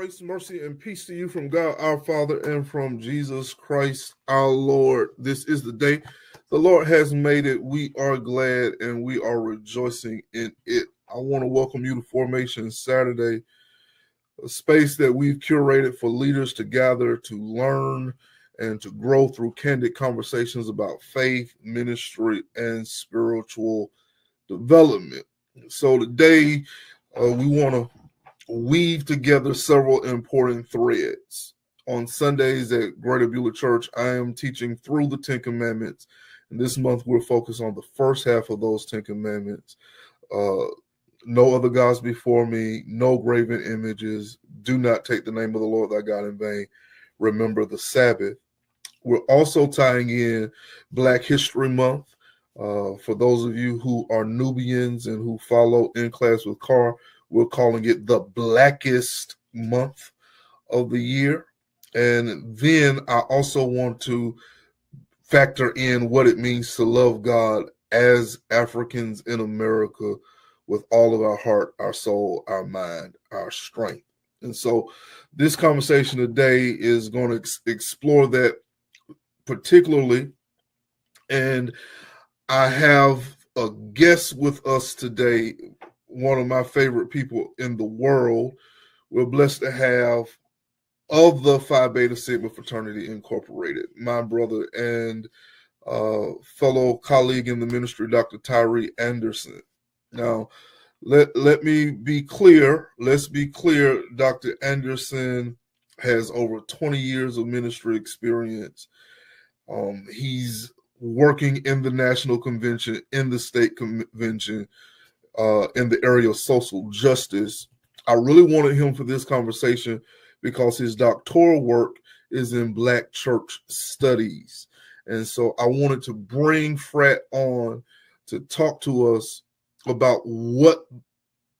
Grace, mercy, and peace to you from God our Father and from Jesus Christ our Lord. This is the day the Lord has made it. We are glad and we are rejoicing in it. I want to welcome you to Formation Saturday, a space that we've curated for leaders to gather, to learn, and to grow through candid conversations about faith, ministry, and spiritual development. So today, we want to weave together several important threads. On Sundays at Greater Beulah Church, I am teaching through the Ten Commandments. And this month, we're focused on the first half of those Ten Commandments. No other gods before me, no graven images. Do not take the name of the Lord thy God in vain. Remember the Sabbath. We're also tying in Black History Month. For those of you who are Nubians and who follow In Class with Carr, we're calling it the blackest month of the year. And then I also want to factor in what it means to love God as Africans in America with all of our heart, our soul, our mind, our strength. And so this conversation today is going to explore that particularly. And I have a guest with us today, one of my favorite people in the world. We're blessed to have of the Phi Beta Sigma Fraternity Incorporated, my brother and fellow colleague in the ministry, Dr. Tyree Anderson. Now, let me be clear. Let's be clear. Dr. Anderson has over 20 years of ministry experience. He's working in the national convention, in the state convention, in the area of social justice. I really wanted him for this conversation because his doctoral work is in Black church studies. And so I wanted to bring Frat on to talk to us about what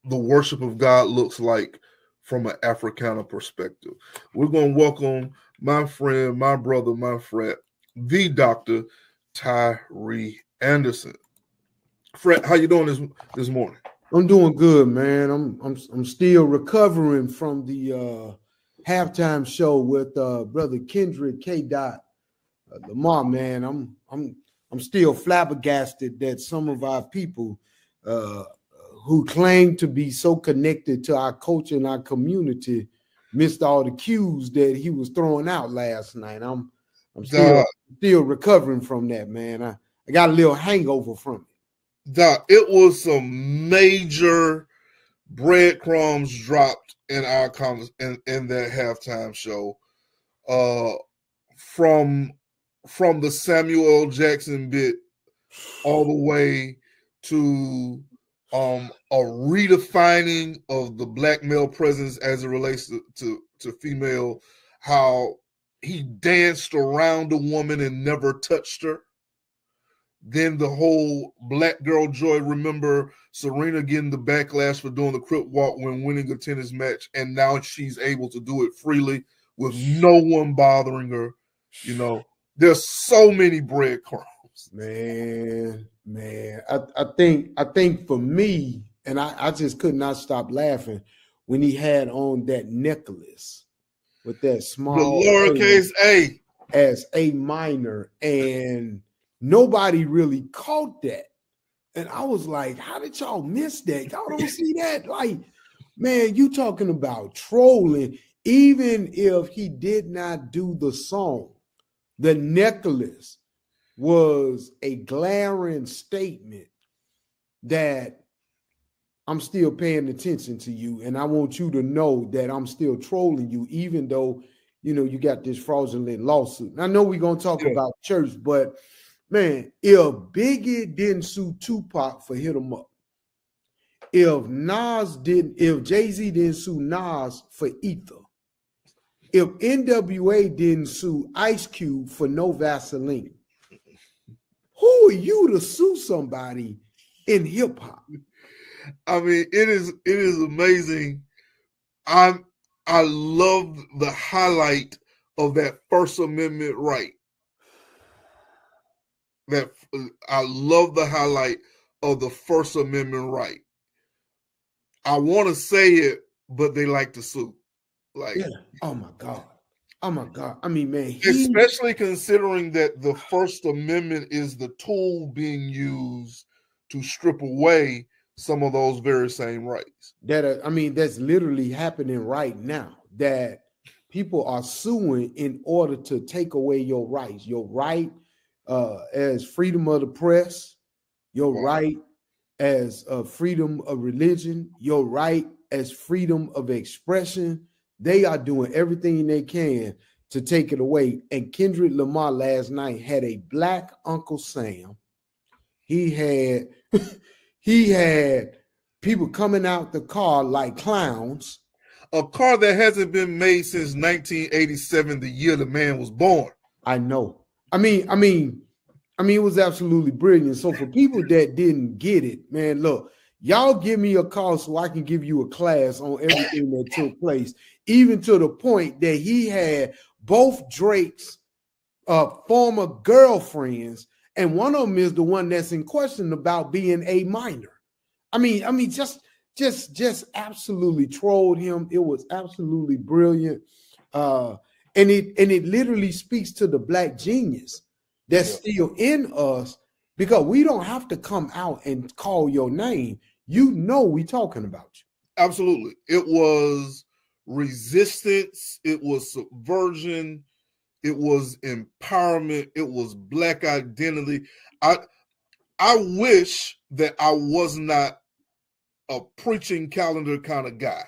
the worship of God looks like from an Africana perspective. We're going to welcome my friend, my brother, my Frat, the Dr. Tyree Anderson. Fred, how you doing this morning? I'm doing good, man. I'm still recovering from the halftime show with brother Kendrick K. Lamar. Man, I'm still flabbergasted that some of our people who claim to be so connected to our culture and our community missed all the cues that he was throwing out last night. I'm still recovering from that, man. I got a little hangover from it. Doc, it was some major breadcrumbs dropped in our in that halftime show. From the Samuel L. Jackson bit all the way to a redefining of the Black male presence as it relates to female, how he danced around a woman and never touched her. Then the whole Black girl joy. Remember Serena getting the backlash for doing the crip walk when winning a tennis match, and now she's able to do it freely with no one bothering her. You know, there's so many breadcrumbs. Man. I think for me, and I just could not stop laughing when he had on that necklace with that small the lowercase a as A minor, and nobody really caught that. And I was like, how did y'all miss that? Y'all don't see that? Like, man, you talking about trolling. Even if he did not do the song, the necklace was a glaring statement that I'm still paying attention to you. And I want you to know that I'm still trolling you, even though, you know, you got this fraudulent lawsuit. I know we're going to talk about church, but man, if Biggie didn't sue Tupac for Hit 'Em Up, if Jay-Z didn't sue Nas for Ether, if NWA didn't sue Ice Cube for No Vaseline, who are you to sue somebody in hip hop? I mean, it is amazing. I love the highlight of that First Amendment right. I love the highlight of the First Amendment right. I want to say it, but they like to sue. Like, yeah. Oh my God. Oh my God. I mean, man, especially considering that the First Amendment is the tool being used to strip away some of those very same rights. that's literally happening right now. That people are suing in order to take away your rights. Your right as freedom of the press, your right as freedom of religion, your right as freedom of expression. They are doing everything they can to take it away. And Kendrick Lamar last night had a black Uncle Sam. He had he had people coming out the car like clowns. A car that hasn't been made since 1987, the year the man was born. I know. I mean, it was absolutely brilliant. So for people that didn't get it, man, look, y'all give me a call so I can give you a class on everything that took place, even to the point that he had both Drake's former girlfriends, and one of them is the one that's in question about being a minor. I mean, just absolutely trolled him. It was absolutely brilliant. And it literally speaks to the black genius that's still in us, because we don't have to come out and call your name. You know we talking about you. Absolutely. It was resistance. It was subversion. It was empowerment. It was black identity. I wish that I was not a preaching calendar kind of guy.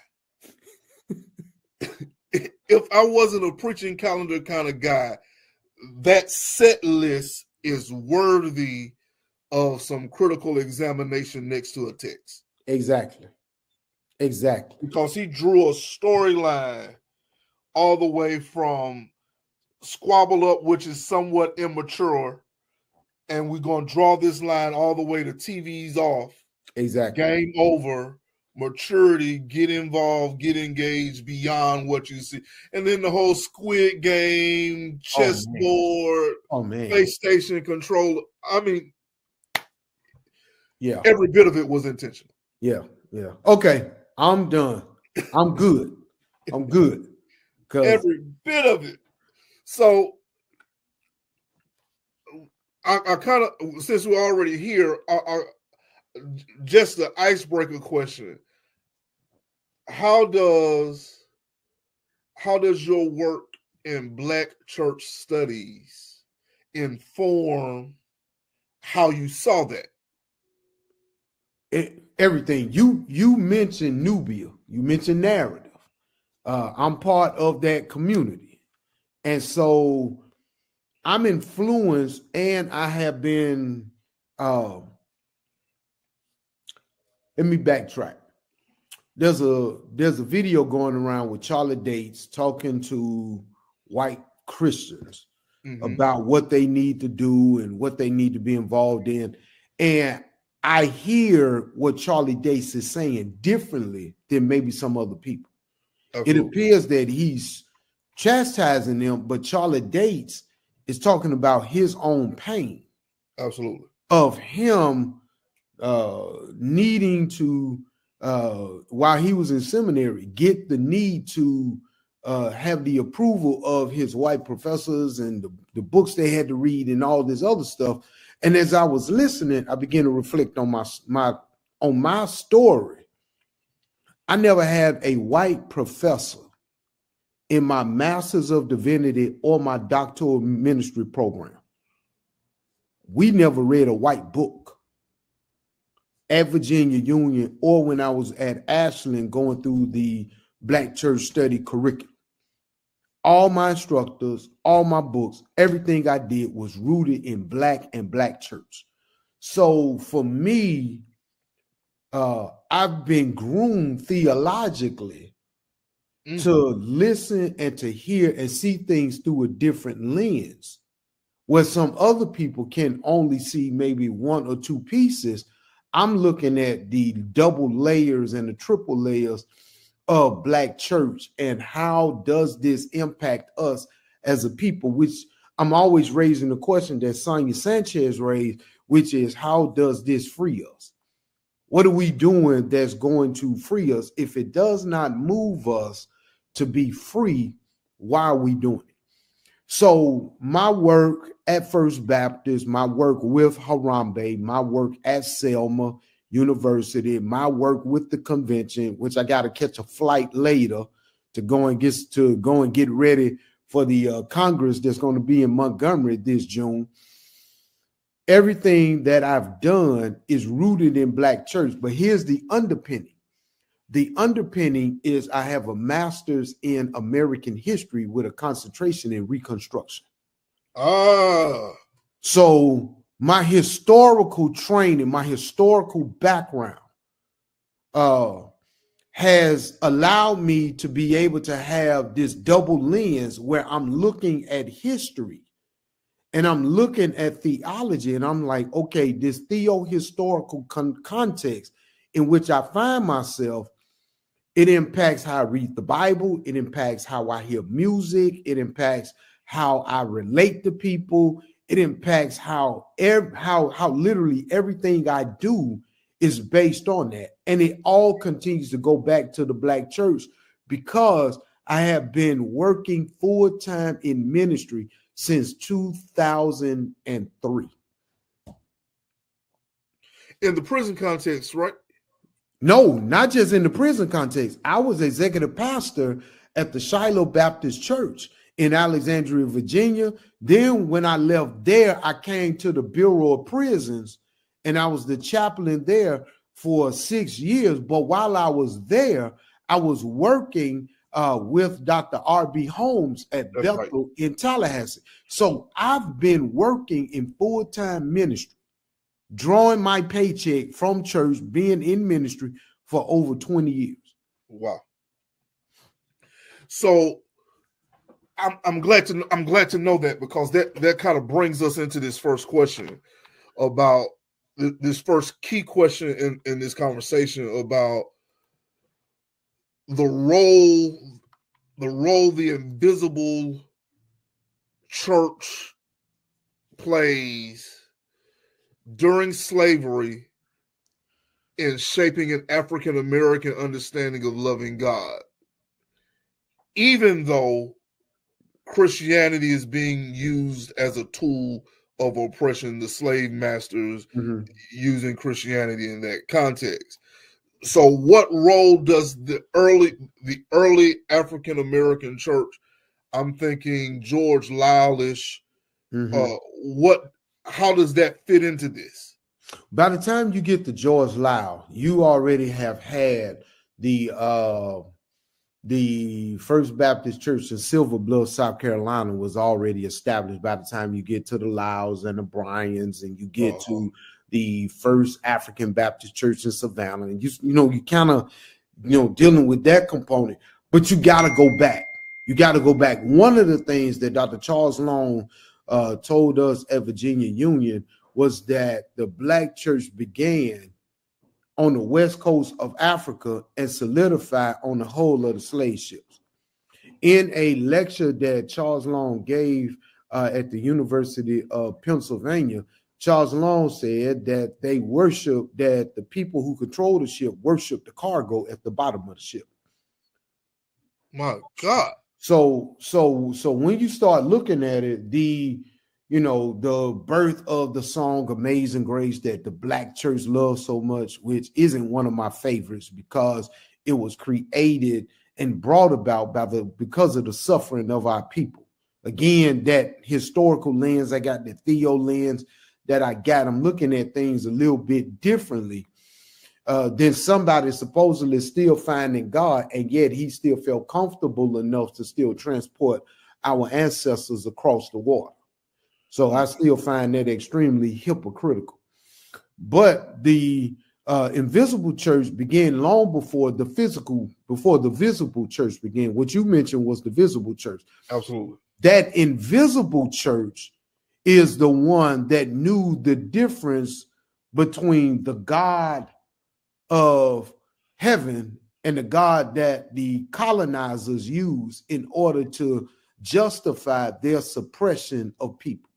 If I wasn't a preaching calendar kind of guy, that set list is worthy of some critical examination next to a text. Exactly. Because he drew a storyline all the way from Squabble Up, which is somewhat immature, and we're going to draw this line all the way to TV's off. Exactly. Game over. Maturity, get involved, get engaged beyond what you see. And then the whole Squid Game, chessboard, PlayStation controller. I mean, yeah, every bit of it was intentional. Yeah. Okay, I'm done. I'm good. Every bit of it. So I kind of, since we're already here, just the icebreaker question: How does your work in Black church studies inform how you saw that? Everything you mentioned Nubia, you mentioned narrative. I'm part of that community, and so I'm influenced, and I have been. Let me backtrack. There's a video going around with Charlie Dates talking to white Christians about what they need to do and what they need to be involved in, and I hear what Charlie Dates is saying differently than maybe some other people. Absolutely. It appears that he's chastising them, but Charlie Dates is talking about his own pain. Absolutely. Of him needing to, while he was in seminary, get the need to have the approval of his white professors and the books they had to read and all this other stuff. And as I was listening, I began to reflect on my story. I never had a white professor in my Master's of Divinity or my doctoral ministry program. We never read a white book at Virginia Union or when I was at Ashland going through the Black church study curriculum. All my instructors, all my books, everything I did was rooted in Black and Black church. So for me, I've been groomed theologically to listen and to hear and see things through a different lens, where some other people can only see maybe one or two pieces. I'm looking at the double layers and the triple layers of Black church, and how does this impact us as a people, which I'm always raising the question that Sonia Sanchez raised, which is, how does this free us? What are we doing that's going to free us? If it does not move us to be free. Why are we doing it? So my work at First Baptist, my work with Harambee, my work at Selma University, my work with the convention, which I got to catch a flight later to go and get ready for the Congress that's going to be in Montgomery this June. Everything that I've done is rooted in Black church, but here's the underpinning. The underpinning is I have a master's in American history with a concentration in Reconstruction. So my historical training, my historical background has allowed me to be able to have this double lens where I'm looking at history and I'm looking at theology, and I'm like, okay, this theo-historical context in which I find myself, it impacts how I read the Bible. It impacts how I hear music. It impacts how I relate to people. It impacts how literally everything I do is based on that. And it all continues to go back to the Black church because I have been working full-time in ministry since 2003. In the prison context, right? No, not just in the prison context. I was executive pastor at the Shiloh Baptist Church in Alexandria, Virginia. Then when I left there, I came to the Bureau of Prisons, and I was the chaplain there for 6 years. But while I was there, I was working with Dr. R.B. Holmes at Bethel in Tallahassee. So I've been working in full-time ministry, drawing my paycheck from church, being in ministry for over 20 years. Wow. So I'm glad to know that, because that kind of brings us into this first question about this first key question in this conversation about the role the invisible church plays during slavery in shaping an African American understanding of loving God, even though Christianity is being used as a tool of oppression, the slave masters using Christianity in that context. So what role does the early African American church, I'm thinking George Lyle-ish, how does that fit into this? By the time you get to George Lyle, you already have had the First Baptist Church in Silver Bluff, South Carolina was already established by the time you get to the Lyles and the Bryans, and you get to the First African Baptist Church in Savannah. And you kind of dealing with that component, but you got to go back. You got to go back. One of the things that Dr. Charles Long told us at Virginia Union was that the Black church began on the west coast of Africa and solidified on the whole of the slave ships. In a lecture that Charles Long gave at the University of Pennsylvania, Charles Long said that that the people who control the ship worship the cargo at the bottom of the ship. My God. So when you start looking at it, the birth of the song Amazing Grace that the Black church loves so much, which isn't one of my favorites because it was created and brought about because of the suffering of our people. Again, that historical lens, I got the Theo lens that I got. I'm looking at things a little bit differently than somebody supposedly still finding God, and yet he still felt comfortable enough to still transport our ancestors across the water. So I still find that extremely hypocritical. But the invisible church began long before the visible church began. What you mentioned was the visible church. Absolutely. That invisible church is the one that knew the difference between the God of heaven and the God that the colonizers used in order to justify their suppression of people.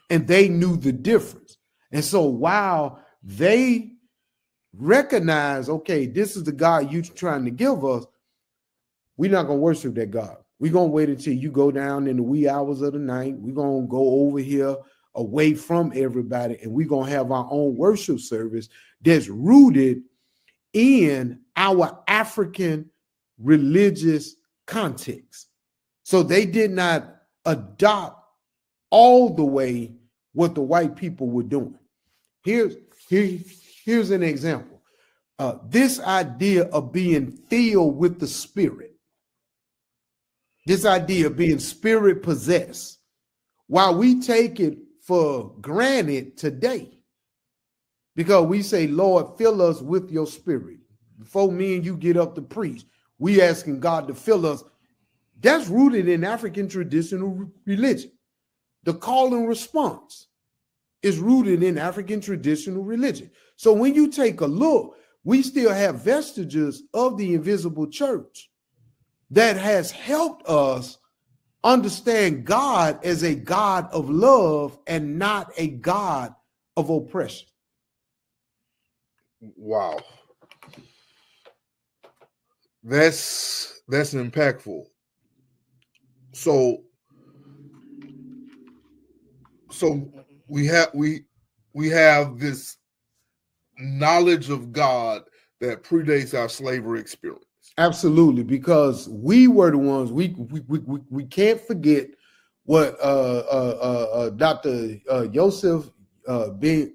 And they knew the difference. And so while they recognize, okay, this is the God you're trying to give us, we're not going to worship that God. We're going to wait until you go down in the wee hours of the night. We're going to go over here away from everybody, and we're going to have our own worship service that's rooted in our African religious context. So they did not adopt all the way what the white people were doing. Here's an example. This idea of being filled with the Spirit, this idea of being spirit possessed, while we take it for granted today, because we say, Lord, fill us with your Spirit. Before me and you get up to preach, we asking God to fill us. That's rooted in African traditional religion. The call and response is rooted in African traditional religion. So when you take a look, we still have vestiges of the invisible church that has helped us understand God as a God of love and not a God of oppression. Wow. That's impactful. So we have this knowledge of God that predates our slavery experience. Absolutely, because we were the ones, we can't forget what Dr. Joseph Ben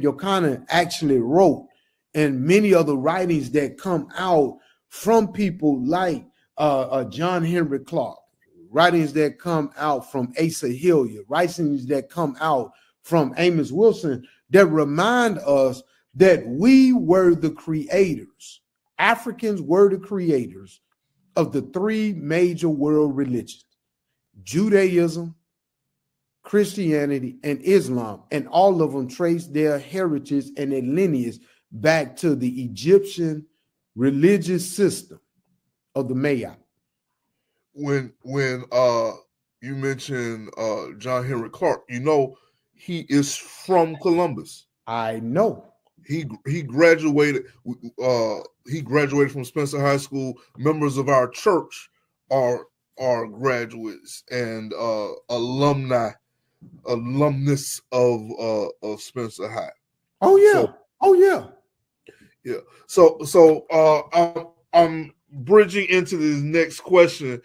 Yochanan actually wrote, and many other writings that come out from people like John Henry Clark, writings that come out from Asa Hilliard, writings that come out from Amos Wilson, that remind us that we were the creators. Africans were the creators of the three major world religions: Judaism, Christianity, and Islam. And all of them trace their heritage and their lineage back to the Egyptian religious system of the Maya. When you mentioned John Henry Clark, he is from Columbus. I know. He graduated. He graduated from Spencer High School. Members of our church are graduates and alumnus of Spencer High. Oh yeah. Yeah. So I'm bridging into this next question,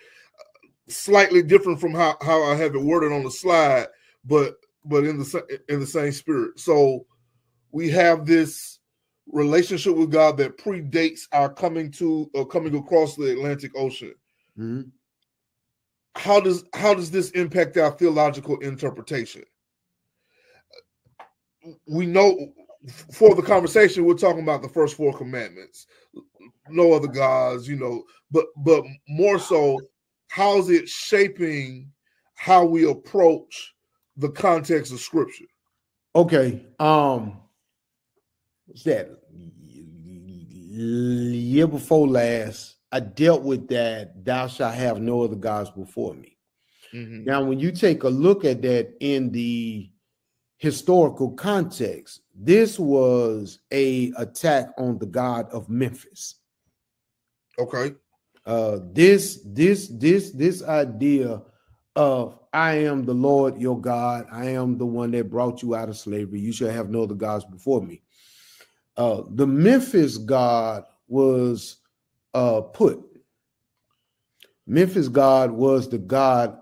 slightly different from how I have it worded on the slide, but in the same spirit. So we have this relationship with God that predates our coming across the Atlantic Ocean. Mm-hmm. How does this impact our theological interpretation? We know for the conversation we're talking about the first 4 commandments, no other gods, but more so, how's it shaping how we approach the context of Scripture? Okay. What's that? Year before last, I dealt with that. Thou shalt have no other gods before me. Mm-hmm. Now, when you take a look at that in the historical context, this was a attack on the god of Memphis. Okay. This idea of I am the Lord your God, I am the one that brought you out of slavery, you shall have no other gods before me. The Memphis god was put. Memphis god was the god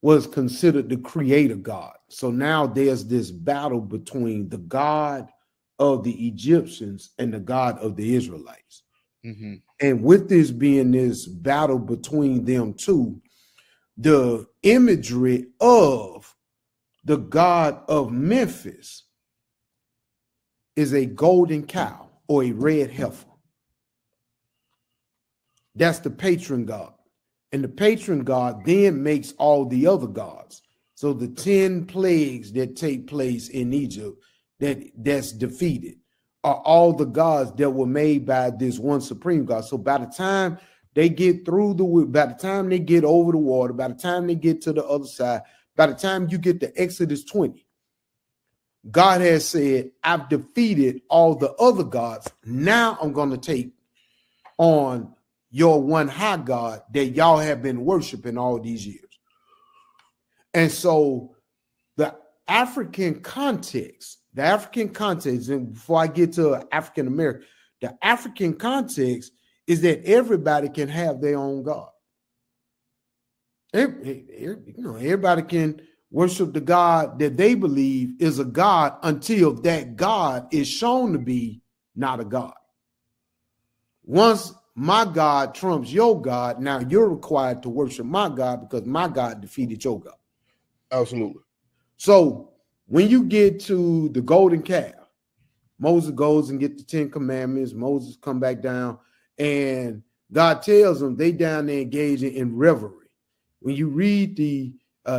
was considered the creator god. So now there's this battle between the god of the Egyptians and the god of the Israelites. Mm-hmm. And with this being this battle between them two, the imagery of the god of Memphis is a golden cow or a red heifer. That's the patron god. And the patron god then makes all the other gods. So the 10 plagues that take place in Egypt that's defeated are all the gods that were made by this one supreme God. So by the time they get by the time they get over the water, by the time they get to the other side, by the time you get to Exodus 20, God has said, I've defeated all the other gods. Now I'm going to take on your one high God that y'all have been worshiping all these years. And so the African context, and before I get to African American, the African context is that everybody can have their own God. Everybody can worship the God that they believe is a God until that God is shown to be not a God. Once my God trumps your God, now you're required to worship my God because my God defeated your God. Absolutely. So when you get to the golden calf, Moses goes and get the 10 commandments. Moses come back down and God tells them they down there engaging in revelry. When you read the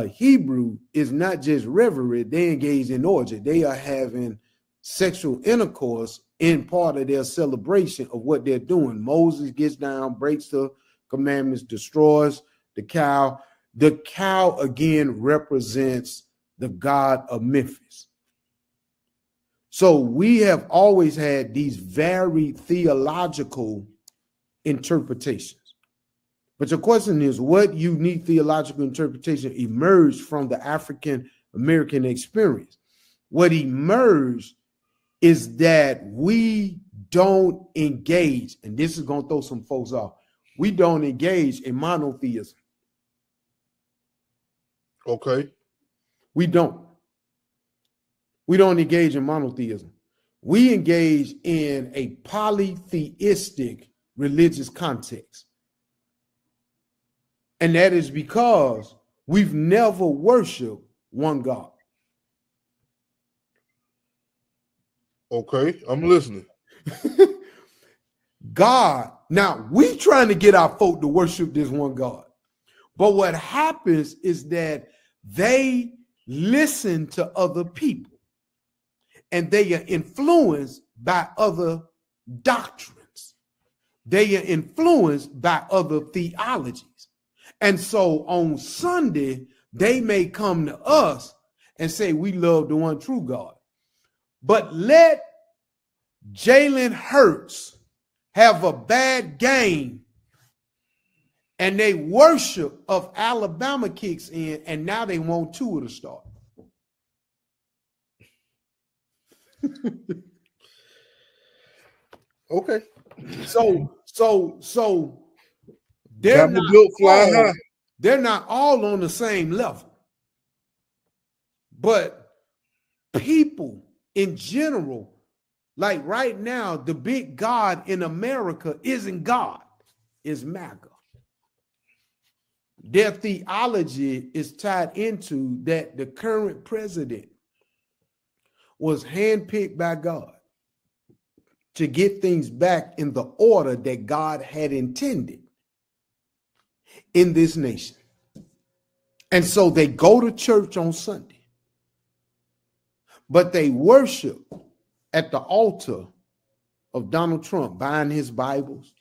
Hebrew, it's not just revelry. They engage in orgy. They are having sexual intercourse in part of their celebration of what they're doing. Moses gets down, breaks the commandments, destroys the cow. The cow again represents the god of Memphis. So we have always had these very theological interpretations. But your question is, what unique theological interpretation emerged from the African American experience? What emerged is that we don't engage, and this is going to throw some folks off, we don't engage in monotheism. Okay. We don't. We don't engage in monotheism. We engage in a polytheistic religious context. And that is because we've never worshiped one God. Okay, I'm listening. God, now we trying to get our folk to worship this one God. But what happens is that they listen to other people and they are influenced by other doctrines. They are influenced by other theologies. And so on Sunday, they may come to us and say, we love the one true God. But let Jalen Hurts have a bad game and they worship of Alabama kicks in, and now they want Tua to start. Okay. So they're not all on the same level. But people in general, like right now, the big God in America isn't God, it's MAGA. Their theology is tied into that the current president was handpicked by God to get things back in the order that God had intended in this nation. And so they go to church on Sunday, but they worship at the altar of Donald Trump, buying his Bibles,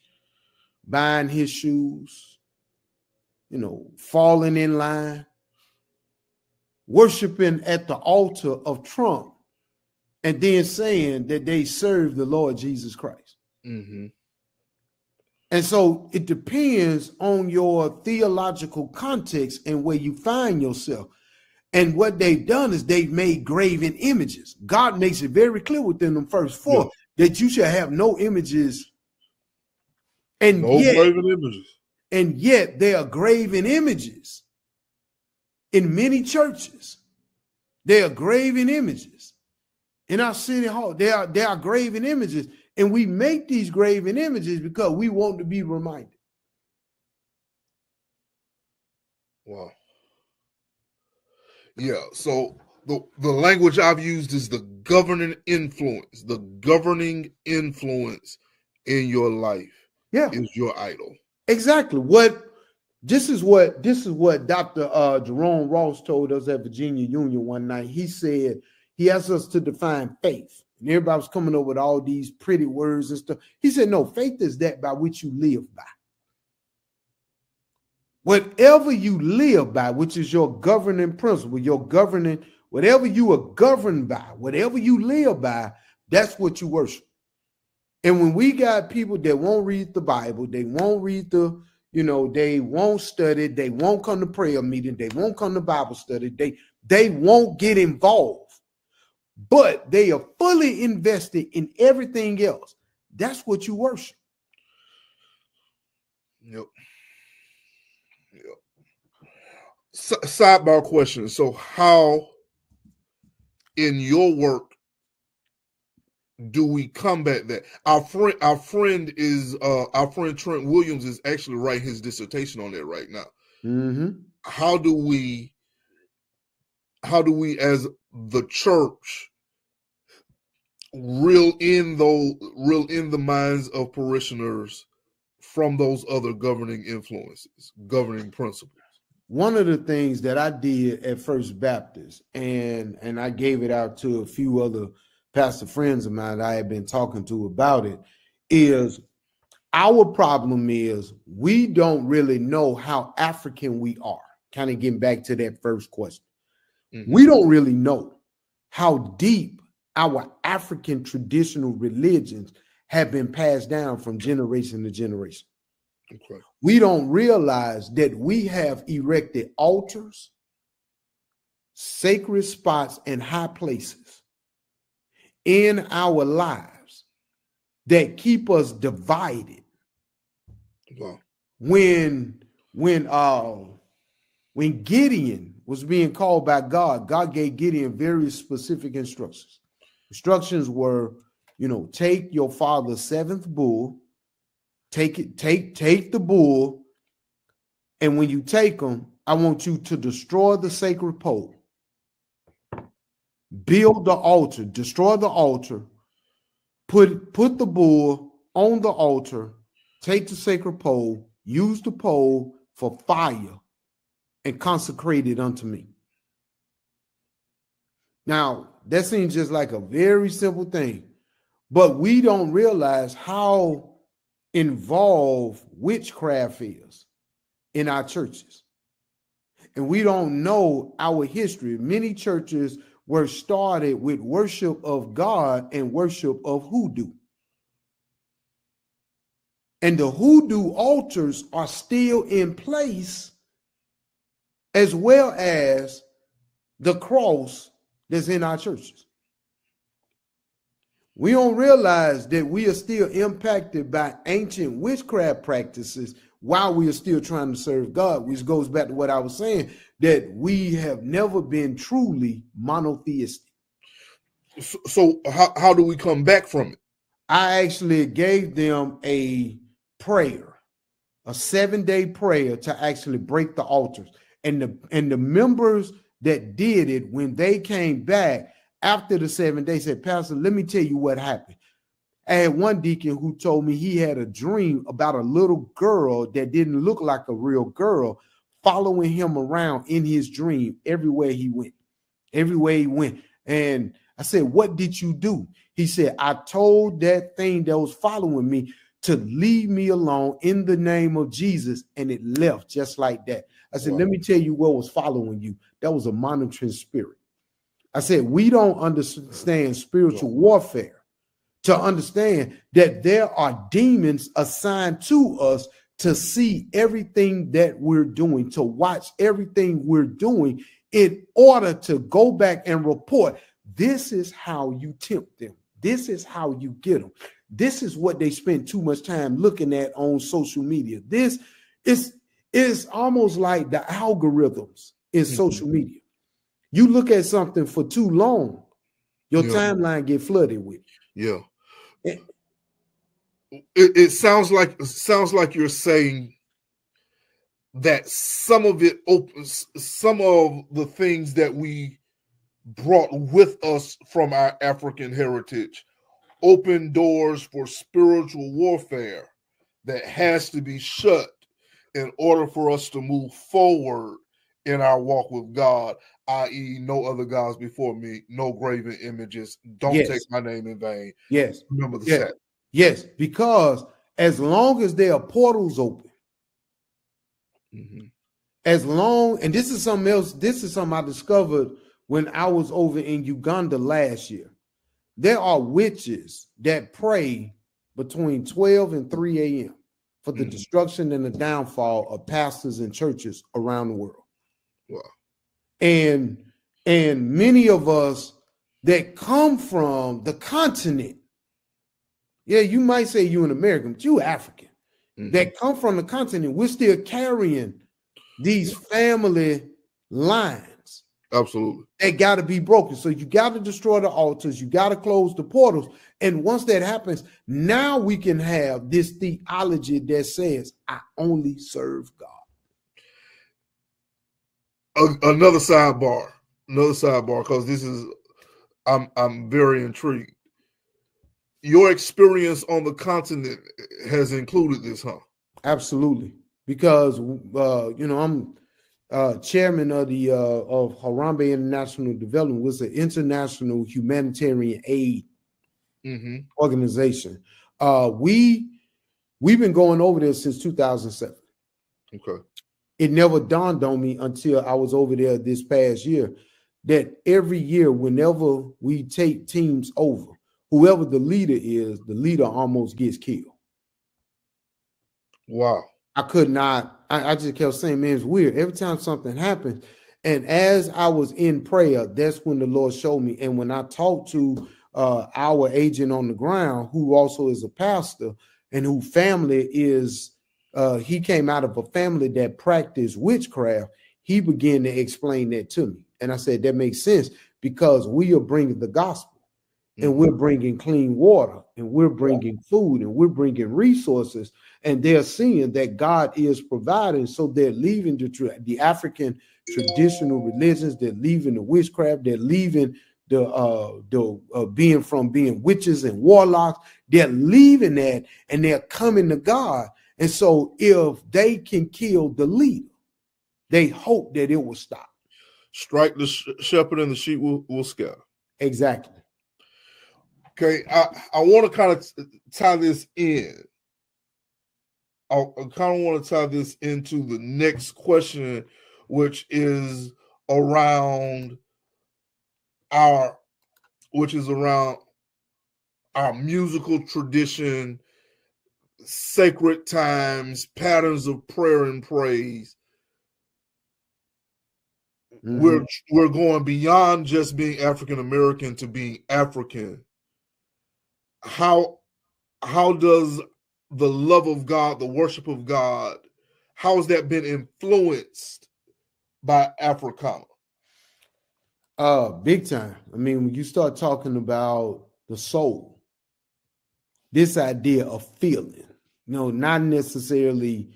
buying his shoes, falling in line, worshiping at the altar of Trump, and then saying that they serve the Lord Jesus Christ. Mm-hmm. And so it depends on your theological context and where you find yourself. And what they've done is they've made graven images. God makes it very clear within them first four that you shall have no images. And no graven images. And yet there are graven images in many churches. There are graven images in our city hall. There are graven images. And we make these graven images because we want to be reminded. Wow. Yeah, so the language I've used is the governing influence in your life is your idol. Exactly. This is what Dr. Jerome Ross told us at Virginia Union one night. He said he asked us to define faith. And everybody was coming up with all these pretty words and stuff. He said, no, faith is that by which you live by. Whatever you live by, which is your governing principle, whatever you are governed by, whatever you live by, that's what you worship. And when we got people that won't read the Bible, they won't read they won't study, they won't come to prayer meeting, they won't come to Bible study, they won't get involved, but they are fully invested in everything else. That's what you worship. Yep. Sidebar question. So how in your work do we combat that? Our friend Trent Williams is actually writing his dissertation on that right now. Mm-hmm. How do we as the church reel in the minds of parishioners from those other governing influences, governing principles? One of the things that I did at First Baptist, and I gave it out to a few other pastor friends of mine that I had been talking to about it, is our problem is we don't really know how African we are. Kind of getting back to that first question. Mm-hmm. We don't really know how deep our African traditional religions have been passed down from generation to generation. Okay. We don't realize that we have erected altars, sacred spots, and high places in our lives that keep us divided. Wow. When Gideon was being called by God, God gave Gideon very specific instructions. Instructions were, take your father's seventh bull, take the bull, and when you take them, I want you to destroy the sacred pole, build the altar, destroy the altar, put the bull on the altar, take the sacred pole, use the pole for fire, and consecrate it unto me. Now, that seems just like a very simple thing, but we don't realize how involved witchcraft is in our churches. And we don't know our history. Many churches were started with worship of God and worship of hoodoo. And the hoodoo altars are still in place, as well as the cross that's in our churches. We don't realize that we are still impacted by ancient witchcraft practices while we are still trying to serve God, which goes back to what I was saying, that we have never been truly monotheistic. So how do we come back from it? I actually gave them a prayer, a 7-day prayer to actually break the altars. And the members that did it, when they came back after the 7 days, said, Pastor, let me tell you what happened. I had one deacon who told me he had a dream about a little girl that didn't look like a real girl following him around in his dream everywhere he went. And I said, what did you do? He said, I told that thing that was following me to leave me alone in the name of Jesus, and it left just like that. I said, Let me tell you what was following you. That was a monitoring spirit. I said, we don't understand spiritual warfare to understand that there are demons assigned to us to see everything that we're doing, to watch everything we're doing in order to go back and report. This is how you tempt them. This is how you get them. This is what they spend too much time looking at on social media. This is almost like the algorithms in social media. You look at something for too long, your timeline get flooded with. Yeah. It sounds like you're saying that some of the things that we brought with us from our African heritage open doors for spiritual warfare that has to be shut in order for us to move forward in our walk with God, i.e., no other gods before me, no graven images, don't take my name in vain. Yes. Remember the Sabbath. Yes, because as long as there are portals open, as long, and this is something else, this is something I discovered when I was over in Uganda last year. There are witches that pray between 12 and 3 a.m. for the destruction and the downfall of pastors and churches around the world. Wow. And many of us that come from the continent, yeah, you might say you an American, but you African, that come from the continent, we're still carrying these family lines. Absolutely. They got to be broken. So you got to destroy the altars. You got to close the portals. And once that happens, now we can have this theology that says, I only serve God. Another sidebar, because this is, I'm very intrigued. Your experience on the continent has included this, huh? Absolutely. Because, I'm chairman of the of Harambee International Development, was an international humanitarian aid organization. We've been going over there since 2007. Okay. It never dawned on me until I was over there this past year that every year, whenever we take teams over, whoever the leader almost gets killed. Wow. I just kept saying, man, it's weird. Every time something happens, and as I was in prayer, that's when the Lord showed me. And when I talked to our agent on the ground, who also is a pastor and who family is, he came out of a family that practiced witchcraft, he began to explain that to me. And I said, that makes sense because we are bringing the gospel. And we're bringing clean water, and we're bringing food, and we're bringing resources, and they're seeing that God is providing. So they're leaving the African traditional religions. They're leaving the witchcraft. They're leaving being witches and warlocks. They're leaving that, and they're coming to God. And so if they can kill the leader, they hope that it will stop. Strike the shepherd and the sheep will scatter. Exactly. Okay, I want to kind of tie this in. I kind of want to tie this into the next question, which is around our musical tradition, sacred times, patterns of prayer and praise. We're going beyond just being African American to being African. How does the love of God, the worship of God, how has that been influenced by Africana? Big time. I mean, when you start talking about the soul, this idea of feeling, not necessarily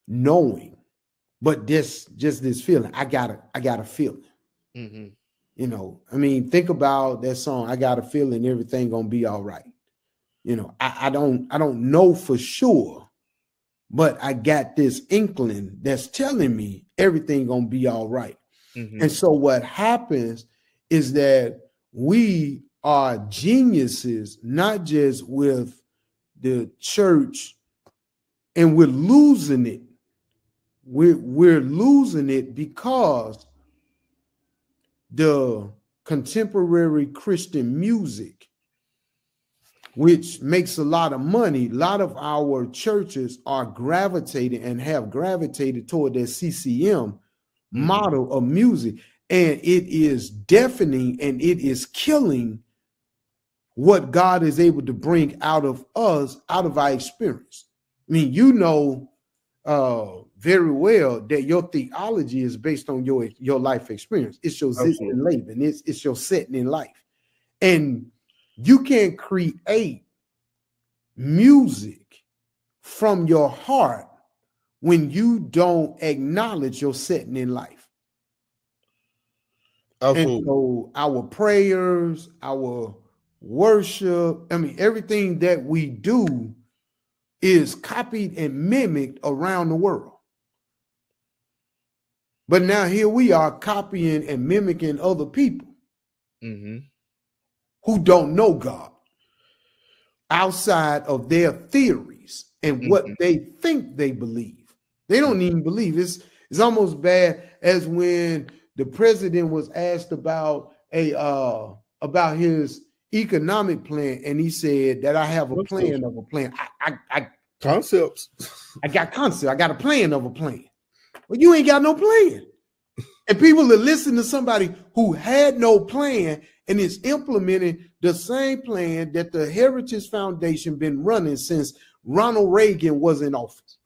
knowing, but just this feeling. I got a feeling. I mean, think about that song, I got a feeling everything gonna be all right. I don't know for sure, but I got this inkling that's telling me everything gonna be all right. And so what happens is that we are geniuses, not just with the church, and we're losing it. We're losing it because the contemporary Christian music, which makes a lot of money, a lot of our churches are gravitating and have gravitated toward that CCM model of music. And it is deafening and it is killing what God is able to bring out of us, out of our experience. I mean, very well that your theology is based on your life experience. It's your zit and Laban. It's your setting in life. And you can't create music from your heart when you don't acknowledge your setting in life. Absolutely. And so our prayers, our worship, everything that we do is copied and mimicked around the world. But now here we are copying and mimicking other people who don't know God outside of their theories and what they think they believe. They don't even believe. It's almost bad as when the president was asked about his economic plan, and he said that I have a plan of a plan. Concepts. I got concept. I got a plan of a plan. Well, you ain't got no plan. And people are listening to somebody who had no plan and is implementing the same plan that the Heritage Foundation been running since Ronald Reagan was in office.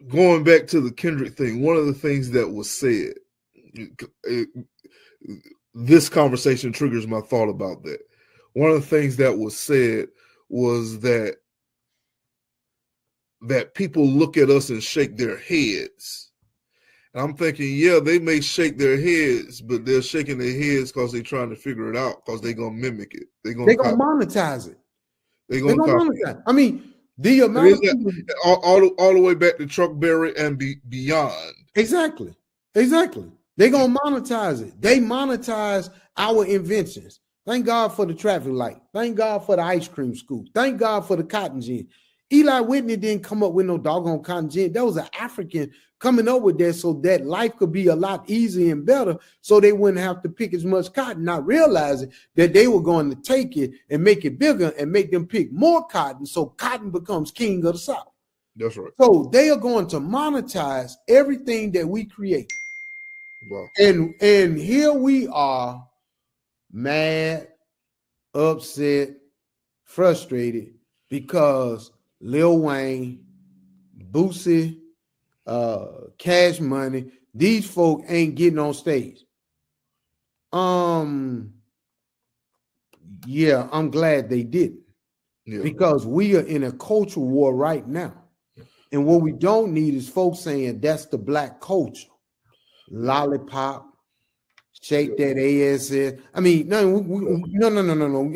Going back to the Kendrick thing, one of the things that was said, this conversation triggers my thought about that. One of the things that was said was that people look at us and shake their heads. And I'm thinking, yeah, they may shake their heads, but they're shaking their heads because they're trying to figure it out, because they're going to mimic it. They're going to monetize it. They're going to monetize it. I mean, the amount of people, all the way back to Truck Berry and beyond. Exactly. They're going to monetize it. They monetize our inventions. Thank God for the traffic light. Thank God for the ice cream scoop. Thank God for the cotton gin. Eli Whitney didn't come up with no doggone cotton gin. That was an African coming up with that so that life could be a lot easier and better, so they wouldn't have to pick as much cotton, not realizing that they were going to take it and make it bigger and make them pick more cotton, so cotton becomes king of the South. That's right. So they are going to monetize everything that we create. Wow. And here we are, mad, upset, frustrated, because Lil Wayne, Boosie, Cash Money, these folk ain't getting on stage. Yeah, I'm glad they didn't. Yeah. Because we are in a cultural war right now. And what we don't need is folks saying that's the black culture. Lollipop, shake that ass. I mean, no.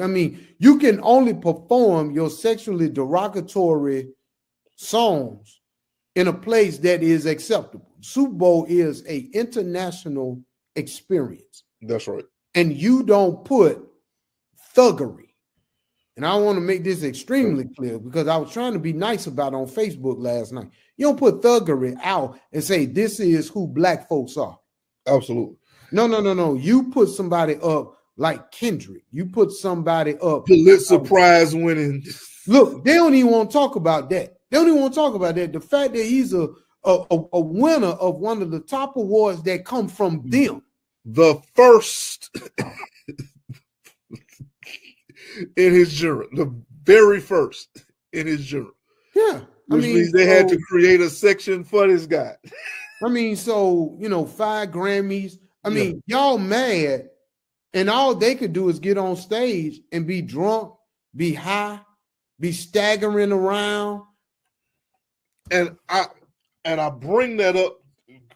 I mean, you can only perform your sexually derogatory songs in a place that is acceptable. Super Bowl is an international experience. That's right. And you don't put thuggery. And I want to make this extremely clear, because I was trying to be nice about it on Facebook last night. You don't put thuggery out and say this is who black folks are. Absolutely. No. You put somebody up like Kendrick. You put somebody up. Pulitzer Prize winning. Look, they don't even want to talk about that. The fact that he's a winner of one of the top awards that come from them. The first in his genre. The very first in his genre. Yeah. Which means they had to create a section for this guy. I mean, 5 Grammys. I mean, y'all mad, and all they could do is get on stage and be drunk, be high, be staggering around. And I bring that up,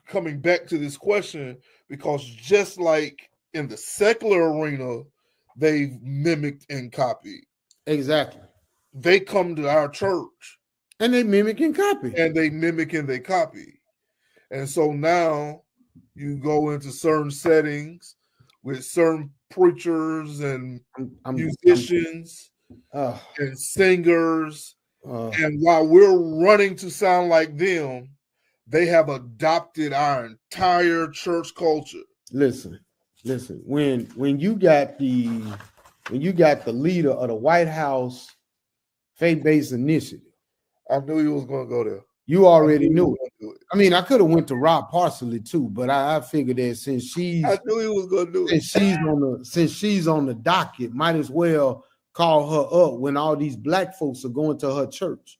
coming back to this question, because just like in the secular arena, they've mimicked and copied. Exactly. They come to our church. And they mimic and copy. And they mimic and they copy. And so now you go into certain settings with certain preachers and musicians and singers. And while we're running to sound like them, they have adopted our entire church culture. Listen. When you got the leader of the White House faith-based initiative, I knew he was going to go there. You already knew it. I mean, I could have went to Rob Parsley too, but I figured that since I knew he was going to do it. Since she's on the docket, might as well call her up when all these black folks are going to her church.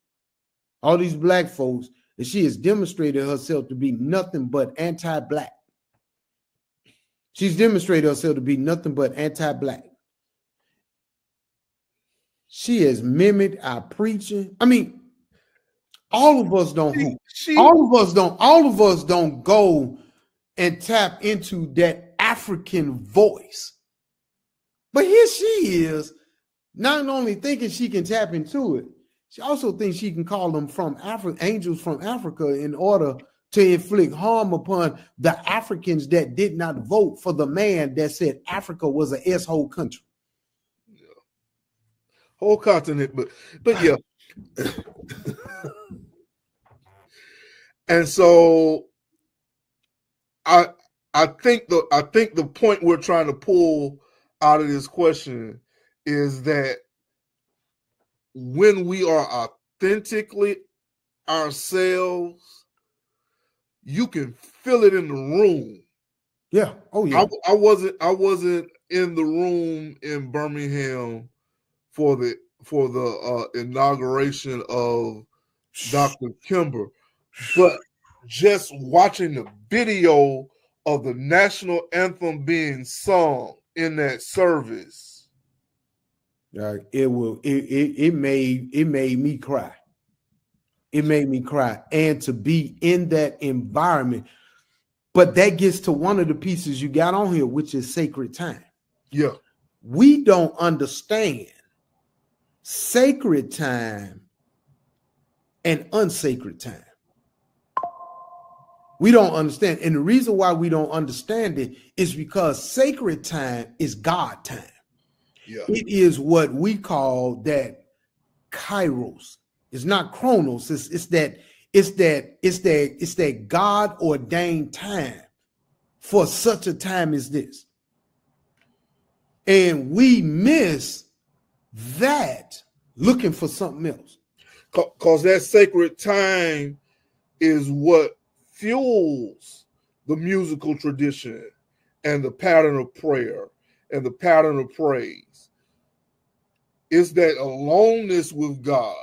All these black folks, and she has demonstrated herself to be nothing but anti-black. She's demonstrated herself to be nothing but anti-black. She has mimicked our preaching. I mean, all of us don't hoop. All of us don't go and tap into that African voice. But here she is, not only thinking she can tap into it, she also thinks she can call them from Africa, angels from Africa, in order to inflict harm upon the Africans that did not vote for the man that said Africa was an S-hole country. Yeah. Whole continent, but yeah. And so I think the point we're trying to pull out of this question is that when we are authentically ourselves, you can feel it in the room. Yeah. Oh yeah. I wasn't in the room in Birmingham for the inauguration of Dr. Kimber, but just watching the video of the national anthem being sung in that service, it made me cry. It made me cry, and to be in that environment. But that gets to one of the pieces you got on here, which is sacred time. Yeah, we don't understand sacred time and unsacred time. We don't understand. And the reason why we don't understand it is because sacred time is God time. Yeah. It is what we call that kairos. It's not chronos. It's that God ordained time for such a time as this. And we miss that looking for something else. Because that sacred time is what fuels the musical tradition and the pattern of prayer and the pattern of praise. It's that aloneness with God.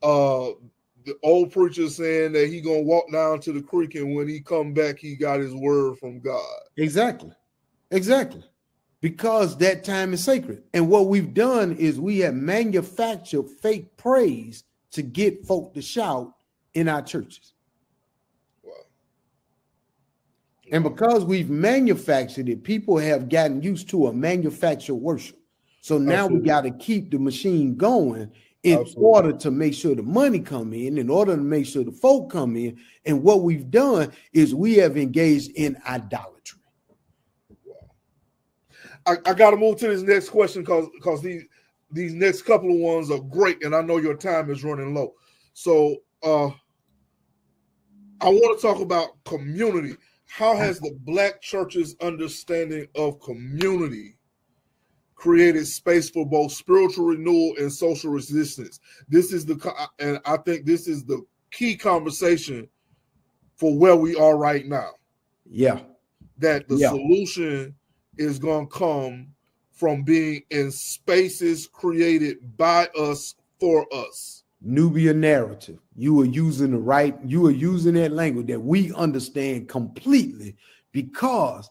The old preacher saying that he gonna walk down to the creek, and when he come back, he got his word from God. Exactly. Because that time is sacred. And what we've done is we have manufactured fake praise to get folk to shout in our churches. Wow. And because we've manufactured it, people have gotten used to a manufactured worship. So now we got to keep the machine going in order to make sure the money come in order to make sure the folk come in. And what we've done is we have engaged in idolatry. I got to move to this next question because these next couple of ones are great, and I know your time is running low. So I want to talk about community. How has the Black church's understanding of community created space for both spiritual renewal and social resistance? And I think this is the key conversation for where we are right now. Yeah. That the solution is going to come from being in spaces created by us for us. Nubia narrative. You are using that language that we understand completely, because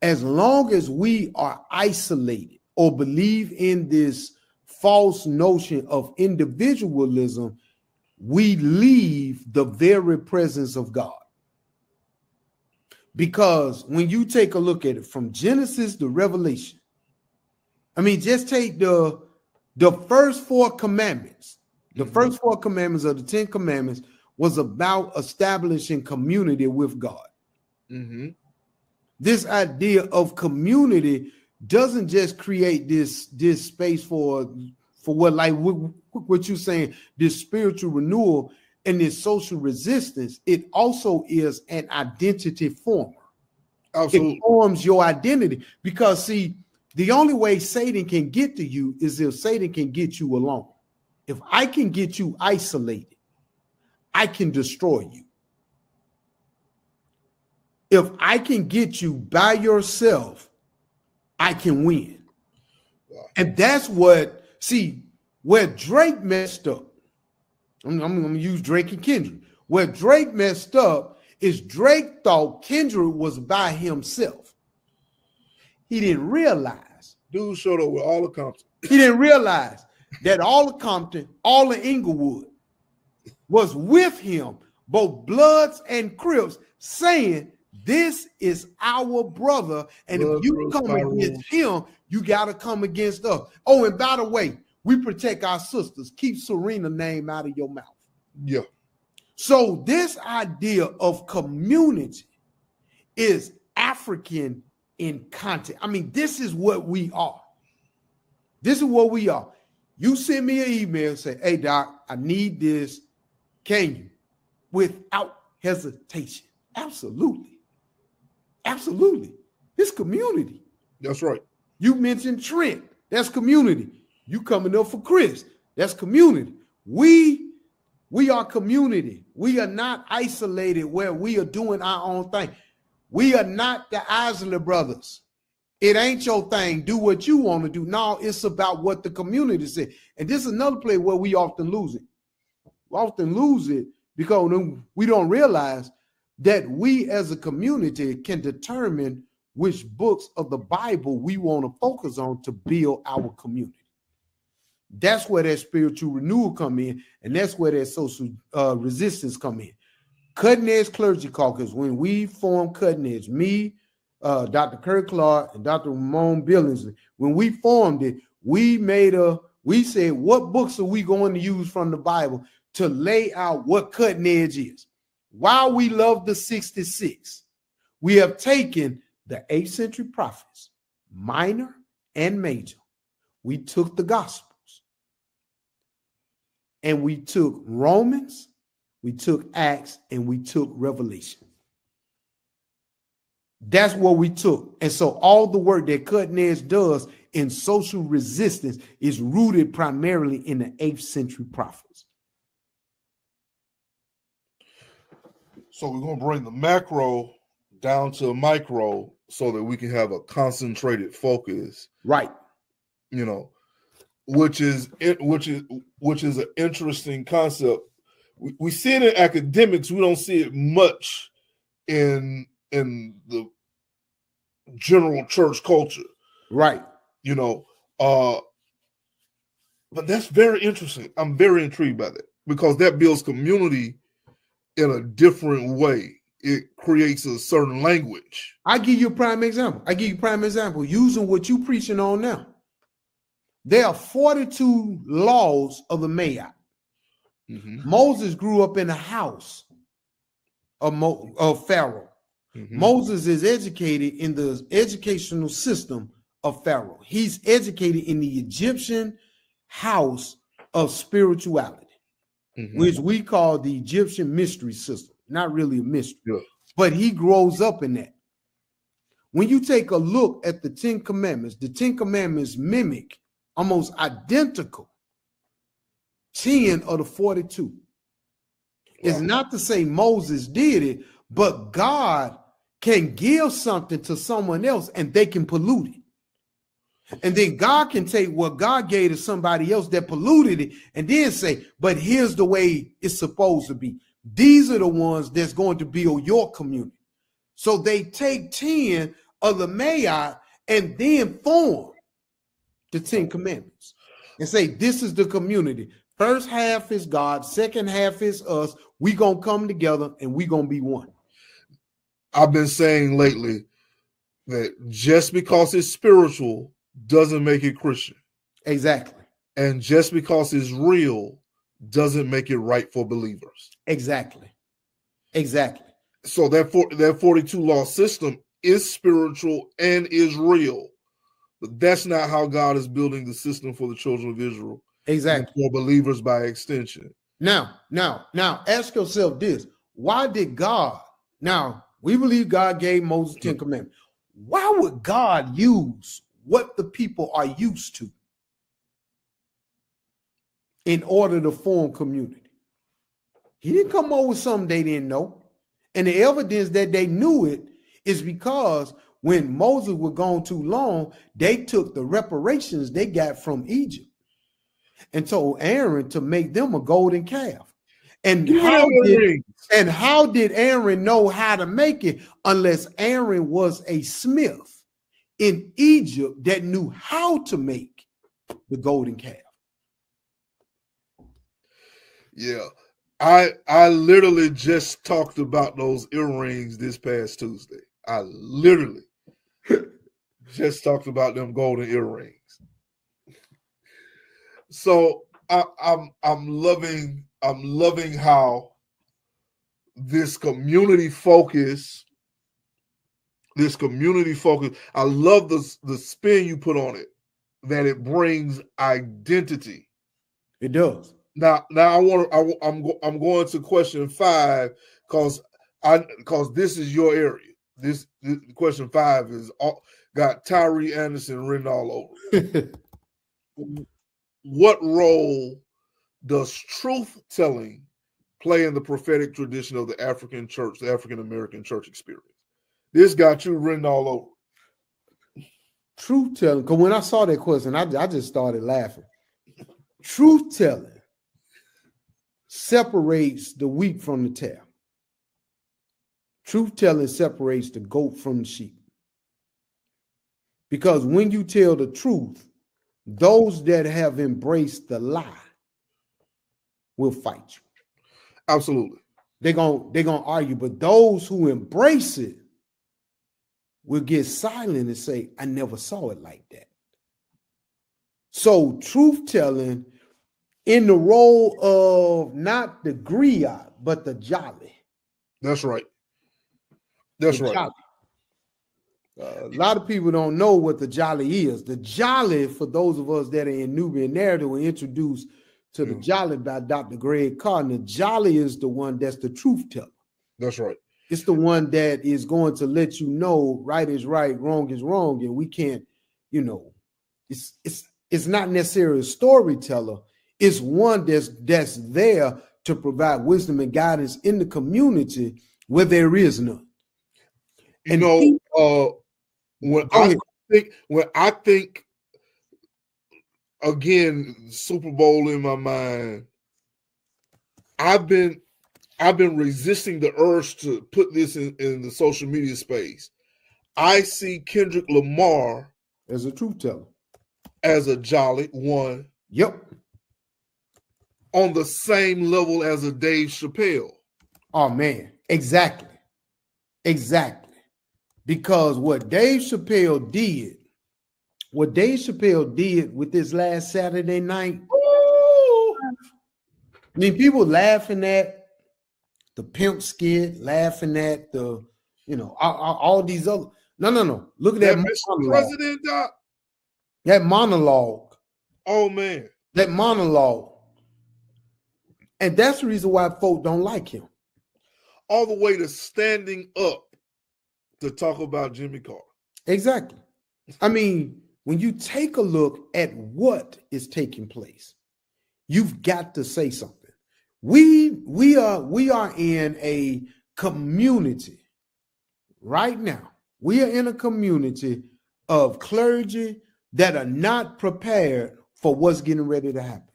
as long as we are isolated or believe in this false notion of individualism, we leave the very presence of God. Because when you take a look at it from Genesis to Revelation, I mean, just take the first 4 commandments. The first 4 commandments of the 10 commandments was about establishing community with God. Mm-hmm. This idea of community doesn't just create this space for what you're saying, this spiritual renewal and this social resistance. It also is an identity former. Absolutely. It forms your identity, because see, the only way Satan can get to you is if Satan can get you alone. If I can get you isolated, I can destroy you. If I can get you by yourself, I can win. Wow. And that's where Drake messed up. I'm going to use Drake and Kendrick. Where Drake messed up is Drake thought Kendrick was by himself. He didn't realize. Dude showed up with all the Compton. He didn't realize that all of Compton, all of Inglewood was with him, both Bloods and Crips, saying, this is our brother, and if you come against him, you got to come against us. Oh, and by the way, we protect our sisters. Keep Serena's name out of your mouth. Yeah. So this idea of community is African in content. I mean, this is what we are. This is what we are. You send me an email and say, hey, Doc, I need this. Can you? Without hesitation. Absolutely. Absolutely. It's community. That's right. You mentioned Trent. That's community. You coming up for Chris. That's community. We are community. We are not isolated where we are doing our own thing. We are not the Isley brothers. It ain't your thing. Do what you want to do. No, it's about what the community said. And this is another place where we often lose it. We often lose it because we don't realize that we as a community can determine which books of the Bible we want to focus on to build our community. That's where that spiritual renewal come in, and that's where that social resistance come in. Cutting Edge Clergy Caucus, when we formed Cutting Edge, me, Dr. Kurt Clark, and Dr. Ramon Billingsley, when we formed it, we said, what books are we going to use from the Bible to lay out what Cutting Edge is? While we love the 66, we have taken the 8th century prophets, minor and major. We took the Gospels, and we took Romans, we took Acts, and we took Revelation. That's what we took. And so all the work that Cutting Edge does in social resistance is rooted primarily in the 8th century prophets. So we're going to bring the macro down to a micro so that we can have a concentrated focus. Right. You know, which is an interesting concept. We see it in academics. We don't see it much in the general church culture. Right. You know, but that's very interesting. I'm very intrigued by that because that builds community in a different way. It creates a certain language. I give you a prime example. Using what you preaching on now. There are 42 laws of the Mayat. Mm-hmm. Moses grew up in a house of Pharaoh. Mm-hmm. Moses is educated in the educational system of Pharaoh. He's educated in the Egyptian house of spirituality, mm-hmm. which we call the Egyptian mystery system. Not really a mystery, yeah. But he grows up in that. When you take a look at the 10 Commandments, the 10 Commandments mimic almost identical 10 of the 42. Wow. It's not to say Moses did it, but God can give something to someone else and they can pollute it. And then God can take what God gave to somebody else that polluted it and then say, but here's the way it's supposed to be. These are the ones that's going to build your community. So they take 10 of the Mayat and then form the 10 Commandments and say, this is the community. First half is God. Second half is us. We going to come together and we going to be one. I've been saying lately that just because it's spiritual doesn't make it Christian. Exactly. And just because it's real doesn't make it right for believers. Exactly. So that 42 law system is spiritual and is real. But that's not how God is building the system for the children of Israel. Exactly. For believers by extension. Now, ask yourself this. Why did God, now we believe God gave Moses 10 Commandments. Why would God use what the people are used to in order to form community? He didn't come up with something they didn't know. And the evidence that they knew it is because when Moses was gone too long, they took the reparations they got from Egypt and told Aaron to make them a golden calf. And how did Aaron know how to make it unless Aaron was a smith in Egypt that knew how to make the golden calf? Yeah. I literally just talked about those earrings this past Tuesday. I literally just talked about them golden earrings. So I'm loving how this community focus. I love the spin you put on it, that it brings identity. It does. Now I'm going to question 5 because this is your area. This question 5 is got Tyree Anderson written all over. What role does truth telling play in the prophetic tradition of the African church, the African American church experience? This got you written all over. Truth telling, because when I saw that question, I just started laughing. Truth telling separates the wheat from the tare. Truth telling separates the goat from the sheep. Because when you tell the truth, those that have embraced the lie will fight you. Absolutely. They're gonna argue, but those who embrace it will get silent and say, I never saw it like that. So truth telling in the role of not the griot, but the jolly. That's right. That's right. Jolly. A lot of people don't know what the jolly is. The jolly, for those of us that are in Nubian narrative, were introduced to the jolly by Dr. Greg Carter. The jolly is the one that's the truth teller. That's right. It's the one that is going to let you know right is right, wrong is wrong, and we can't, it's not necessarily a storyteller. It's one that's there to provide wisdom and guidance in the community where there is none. When I think again, Super Bowl in my mind, I've been resisting the urge to put this in the social media space. I see Kendrick Lamar as a truth teller, as a jolly one. Yep. On the same level as a Dave Chappelle. Oh man, exactly. Because what Dave Chappelle did with this last Saturday night, I mean, people laughing at the pimp skit, laughing at the, all these other. No. Look at that Mr. President, Doc. That monologue. Oh man. That monologue. And that's the reason why folk don't like him. All the way to standing up to talk about Jimmy Carter. Exactly. I mean, when you take a look at what is taking place, you've got to say something. We are in a community right now. We are in a community of clergy that are not prepared for what's getting ready to happen.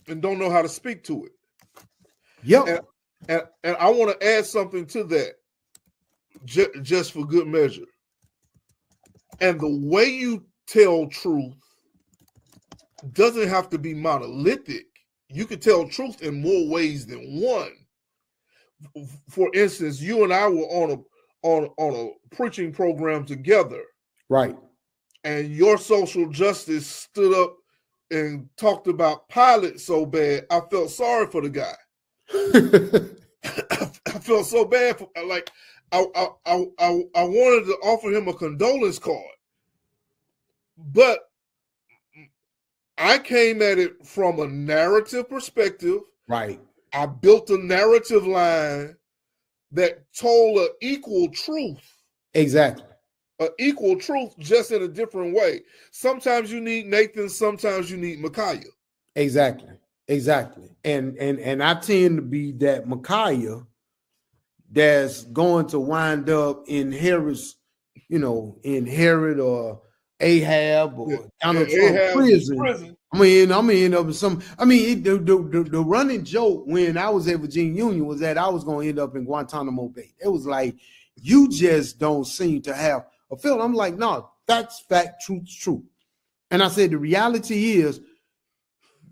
And don't know how to speak to it. Yep. And I want to add something to that, just for good measure. And the way you tell truth doesn't have to be monolithic. You can tell truth in more ways than one. For instance, you and I were on a preaching program together. Right. And your social justice stood up and talked about Pilate so bad, I felt sorry for the guy. I felt so bad for, like, I wanted to offer him a condolence card, but I came at it from a narrative perspective. Right. I built a narrative line that told an equal truth. Exactly. An equal truth, just in a different way. Sometimes you need Nathan, sometimes you need Micaiah. Exactly. And I tend to be that Micaiah that's going to wind up in Herod's, in Herod or Ahab or Donald Trump prison. I'm gonna end up in some. I mean, the running joke when I was at Virginia Union was that I was going to end up in Guantanamo Bay. It was like, you just don't seem to have a feeling. I'm like, no, that's fact, truth's true. And I said, the reality is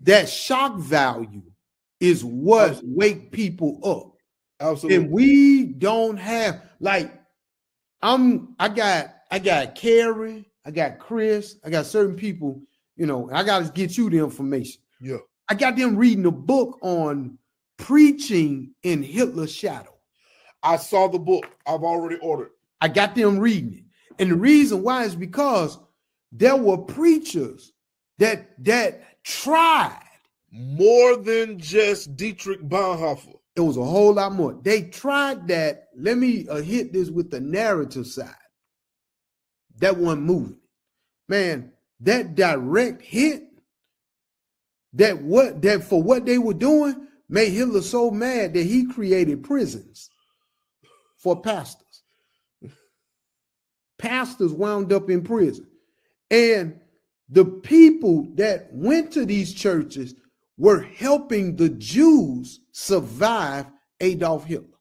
that shock value is what wake people up. Absolutely. And we don't have, like, I got Carrie, I got Chris, I got certain people, I got to get you the information. Yeah. I got them reading a book on preaching in Hitler's shadow. I saw the book. I've already ordered. I got them reading it. And the reason why is because there were preachers that tried. More than just Dietrich Bonhoeffer. It was a whole lot more. They tried that. Let me hit this with the narrative side. That one moving. Man, that direct hit, that for what they were doing made Hitler so mad that he created prisons for pastors. Pastors wound up in prison. And the people that went to these churches were helping the Jews survive Adolf Hitler.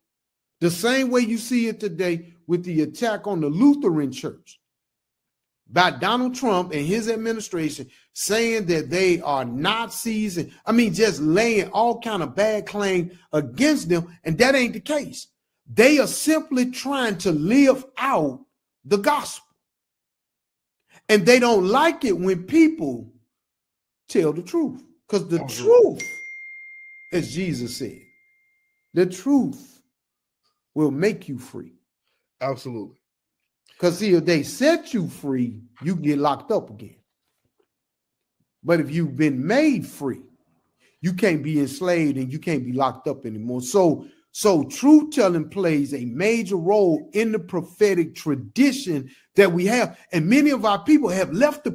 The same way you see it today with the attack on the Lutheran Church by Donald Trump and his administration, saying that they are Nazis, and just laying all kind of bad claim against them, and that ain't the case. They are simply trying to live out the gospel. And they don't like it when people tell the truth, because the truth, as Jesus said, the truth will make you free. Absolutely. Because see, if they set you free, you can get locked up again. But if you've been made free, you can't be enslaved and you can't be locked up anymore. So truth telling plays a major role in the prophetic tradition that we have. And many of our people have left the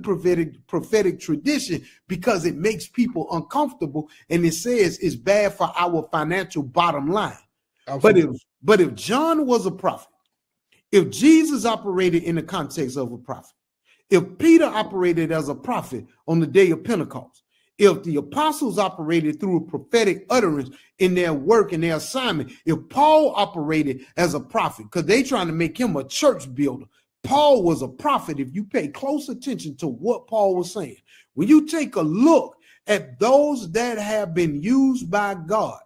prophetic tradition because it makes people uncomfortable. And it says it's bad for our financial bottom line. Absolutely. But if John was a prophet, if Jesus operated in the context of a prophet, if Peter operated as a prophet on the day of Pentecost, if the apostles operated through a prophetic utterance in their work and their assignment, if Paul operated as a prophet, because they trying to make him a church builder, Paul was a prophet. If you pay close attention to what Paul was saying, when you take a look at those that have been used by God,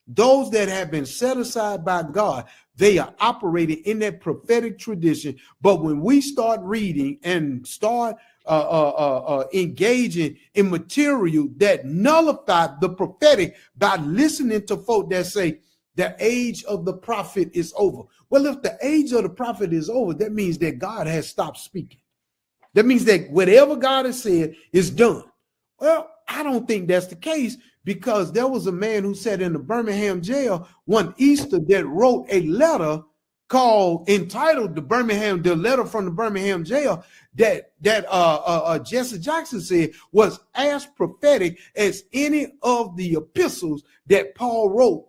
those that have been set aside by God, they are operating in that prophetic tradition. But when we start reading and start engaging in material that nullify the prophetic by listening to folk that say the age of the prophet is over. Well, if the age of the prophet is over, that means that God has stopped speaking. That means that whatever God has said is done. Well, I don't think that's the case, because there was a man who sat in the Birmingham jail one Easter that wrote a letter entitled the letter from the Birmingham jail that Jesse Jackson said was as prophetic as any of the epistles that Paul wrote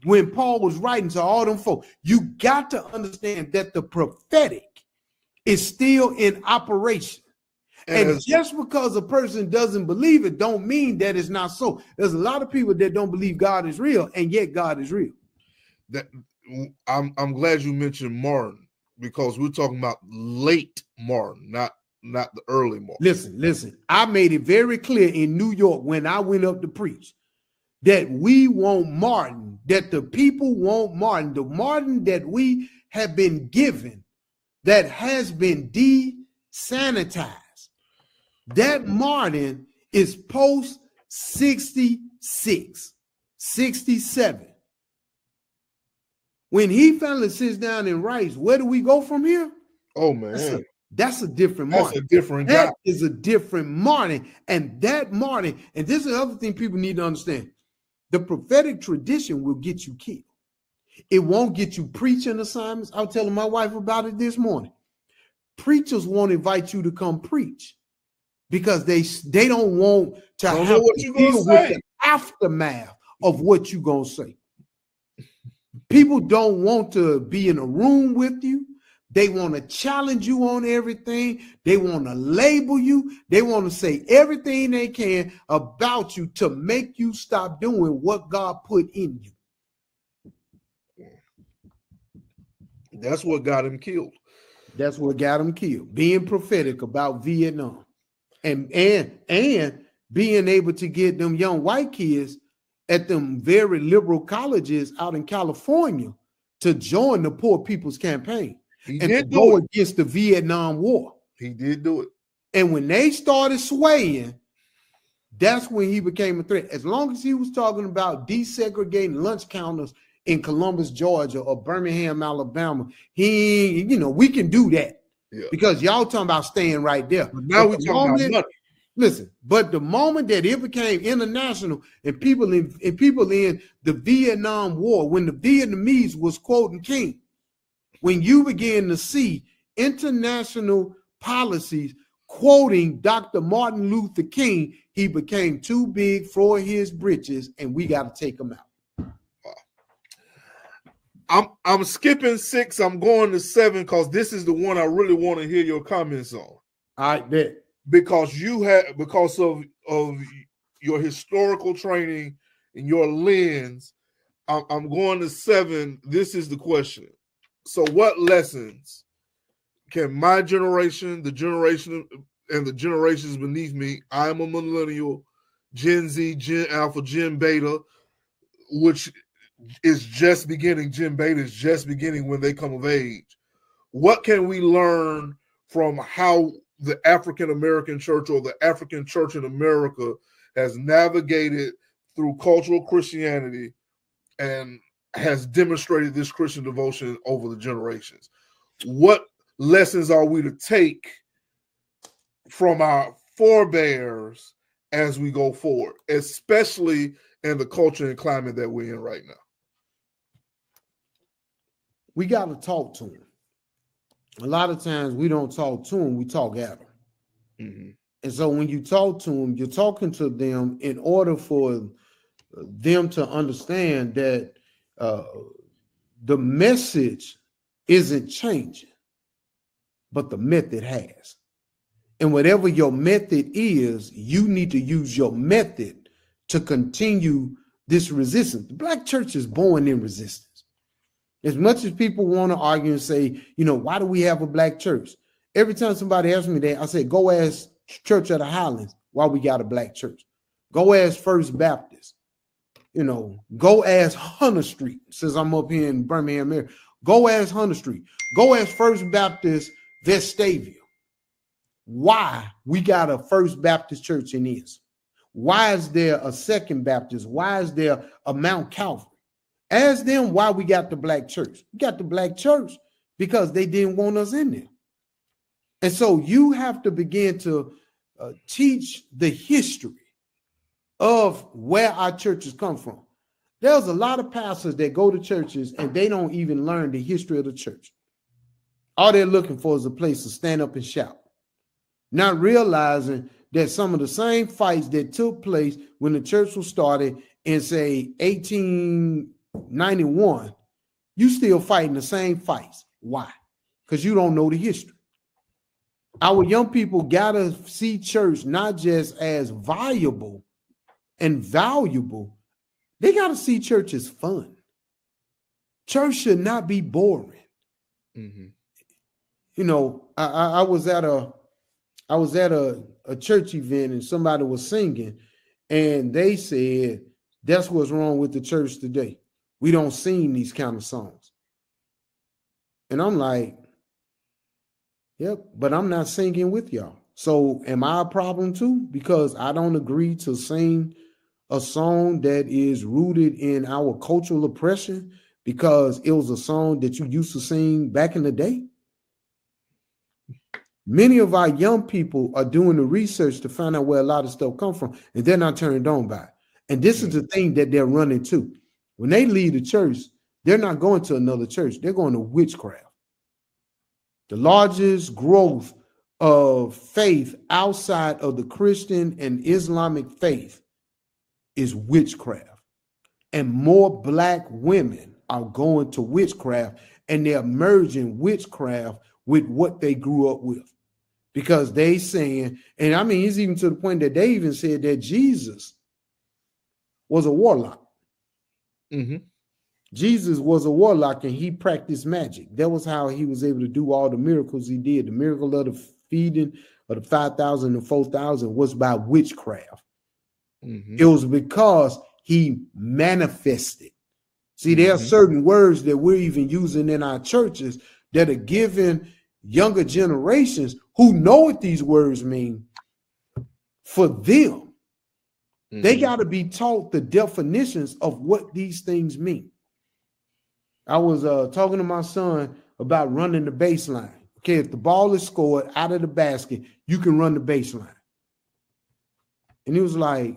when Paul was writing to all them folk. You got to understand that the prophetic is still in operation. And just because a person doesn't believe it don't mean that it's not so. There's a lot of people that don't believe God is real, and yet God is real. I'm glad you mentioned Martin, because we're talking about late Martin, not the early Martin. Listen. I made it very clear in New York when I went up to preach that we want Martin, that the people want Martin, the Martin that we have been given, that has been desanitized. That Martin is post 66, 67. When he finally sits down and writes, where do we go from here? Oh, man. That's a different Martin. That's a different guy. That is a different Martin. And that Martin, and this is another thing people need to understand. The prophetic tradition will get you killed. It won't get you preaching assignments. I was telling my wife about it this morning. Preachers won't invite you to come preach, because they don't want to have to deal with the aftermath of what you're going to say. People don't want to be in a room with you. They want to challenge you on everything. They want to label you. They want to say everything they can about you to make you stop doing what God put in you. That's what got him killed. That's what got him killed. Being prophetic about Vietnam. And being able to get them young white kids at them very liberal colleges out in California to join the Poor People's Campaign and to go against the Vietnam War. He did do it. And when they started swaying, that's when he became a threat. As long as he was talking about desegregating lunch counters in Columbus, Georgia, or Birmingham, Alabama, we can do that. Yeah. Because y'all talking about staying right there. But now we're talking about money. Listen, but the moment that it became international and people in the Vietnam War, when the Vietnamese was quoting King, when you began to see international policies quoting Dr. Martin Luther King, he became too big for his britches, and we got to take him out. I'm skipping 6. I'm going to 7 because this is the one I really want to hear your comments on. All right, bet. Because of your historical training and your lens, I'm going to 7. This is the question. So what lessons can my generation, the generation and the generations beneath me, I'm a millennial, Gen Z, Gen Alpha, Gen Beta, which is just beginning. Gen Beta is just beginning when they come of age. What can we learn from how the African American church or the African church in America has navigated through cultural Christianity and has demonstrated this Christian devotion over the generations? What lessons are we to take from our forebears as we go forward, especially in the culture and climate that we're in right now? We got to talk to them. A lot of times we don't talk to them, we talk at them. Mm-hmm. And so when you talk to them, you're talking to them in order for them to understand that the message isn't changing, but the method has. And whatever your method is, you need to use your method to continue this resistance. The Black church is born in resistance. As much as people want to argue and say, why do we have a Black church? Every time somebody asks me that, I say, go ask Church of the Highlands why we got a Black church. Go ask First Baptist. Go ask Hunter Street, since I'm up here in Birmingham area. Go ask Hunter Street. Go ask First Baptist Vestavia why we got a First Baptist church in this. Why is there a Second Baptist? Why is there a Mount Calvary? Ask them why we got the Black church. We got the Black church because they didn't want us in there. And so you have to begin to teach the history of where our churches come from. There's a lot of pastors that go to churches and they don't even learn the history of the church. All they're looking for is a place to stand up and shout, not realizing that some of the same fights that took place when the church was started in, say, 1891, you still fighting the same fights. Why? Because you don't know the history. Our young people got to see church not just as viable and valuable. They got to see church as fun. Church should not be boring. Mm-hmm. I was at a church event and somebody was singing and they said, that's what's wrong with the church today. We don't sing these kind of songs. And I'm like, yep, but I'm not singing with y'all. So am I a problem too? Because I don't agree to sing a song that is rooted in our cultural oppression because it was a song that you used to sing back in the day. Many of our young people are doing the research to find out where a lot of stuff comes from, and they're not turned on by it. And this is the thing that they're running to. When they leave the church, they're not going to another church. They're going to witchcraft. The largest growth of faith outside of the Christian and Islamic faith is witchcraft. And more Black women are going to witchcraft, and they're merging witchcraft with what they grew up with. Because they saying, and I mean, it's even to the point that they even said that Jesus was a warlock. Mm-hmm. Jesus was a warlock and he practiced magic. That was how he was able to do all the miracles he did. The miracle of the feeding of the 5,000 and 4,000 was by witchcraft. Mm-hmm. It was because he manifested. See, there are certain words that we're even using in our churches that are given younger generations who know what these words mean for them. Mm-hmm. They got to be taught the definitions of what these things mean. I was talking to my son about running the baseline. Okay, if the ball is scored out of the basket, you can run the baseline. And he was like,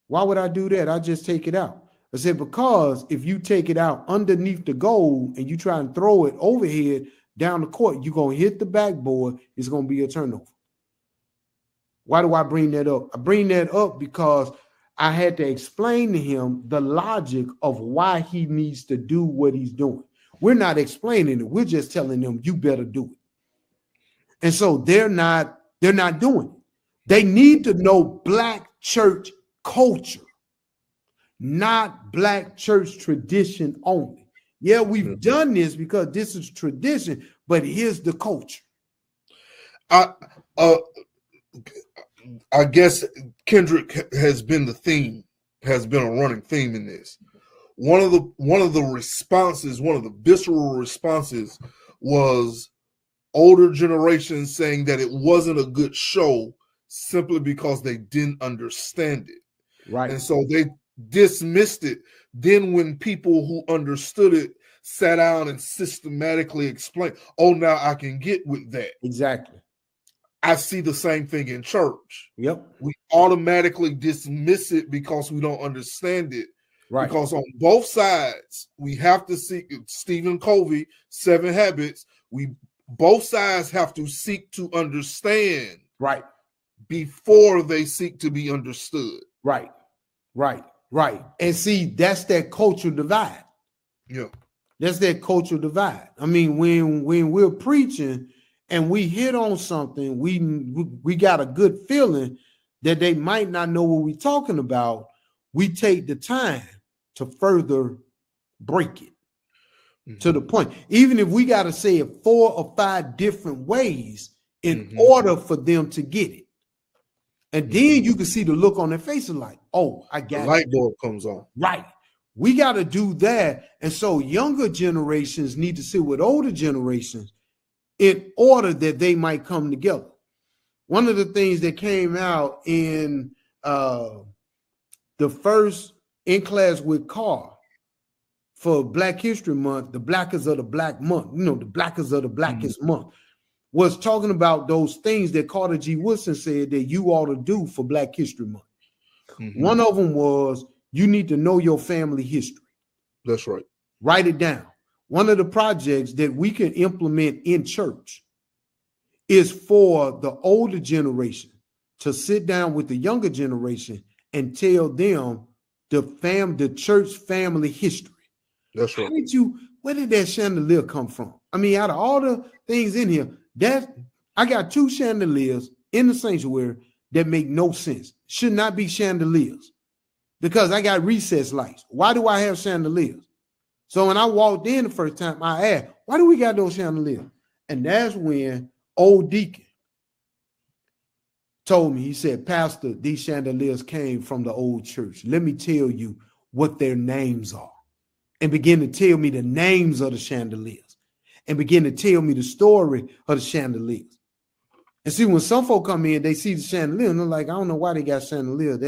why would I do that? I just take it out. I said, because if you take it out underneath the goal and you try and throw it overhead down the court, you're going to hit the backboard. It's going to be a turnover. Why do I bring that up? I bring that up because I had to explain to him the logic of why he needs to do what he's doing. We're not explaining it. We're just telling them, you better do it. And so they're not doing it. They need to know Black church culture, not Black church tradition only. Yeah, we've done this because this is tradition, but here's the culture. I guess Kendrick has been the theme, has been a running theme in this. One of the responses, one of the visceral responses was older generations saying that it wasn't a good show simply because they didn't understand it. Right. And so they dismissed it. Then when people who understood it sat down and systematically explained, oh, now I can get with that. Exactly. I see the same thing in church. Yep. We automatically dismiss it because we don't understand it. Right. Because on both sides, we have to seek Stephen Covey, 7 Habits. Both sides have to seek to understand. Right. Before they seek to be understood. Right. And see, that's that cultural divide. Yeah. That's that cultural divide. I mean, when we're preaching and we hit on something, we got a good feeling that they might not know what we're talking about. We take the time to further break it to the point. Even if we got to say it 4 or 5 different ways in order for them to get it. And then you can see the look on their faces like, oh, I got it. The light bulb comes on. Right. We got to do that. And so younger generations need to sit with older generations in order that they might come together. One of the things that came out in the first In Class with Carr for Black History Month, the Blackest of the Black Month, the Blackest of the Blackest Month, was talking about those things that Carter G. Woodson said that you ought to do for Black History Month. One of them was you need to know your family history. That's right. Write it down. One of the projects that we can implement in church is for the older generation to sit down with the younger generation and tell them the church family history. That's right. Where did that chandelier come from? I mean, out of all the things in here, I got 2 chandeliers in the sanctuary that make no sense. Should not be chandeliers because I got recessed lights. Why do I have chandeliers? So when I walked in the first time, I asked, why do we got those chandeliers? And that's when old deacon told me, he said, Pastor, these chandeliers came from the old church. Let me tell you what their names are. And begin to tell me the names of the chandeliers and begin to tell me the story of the chandeliers. And see, when some folk come in, they see the chandelier and they're like, I don't know why they got chandelier.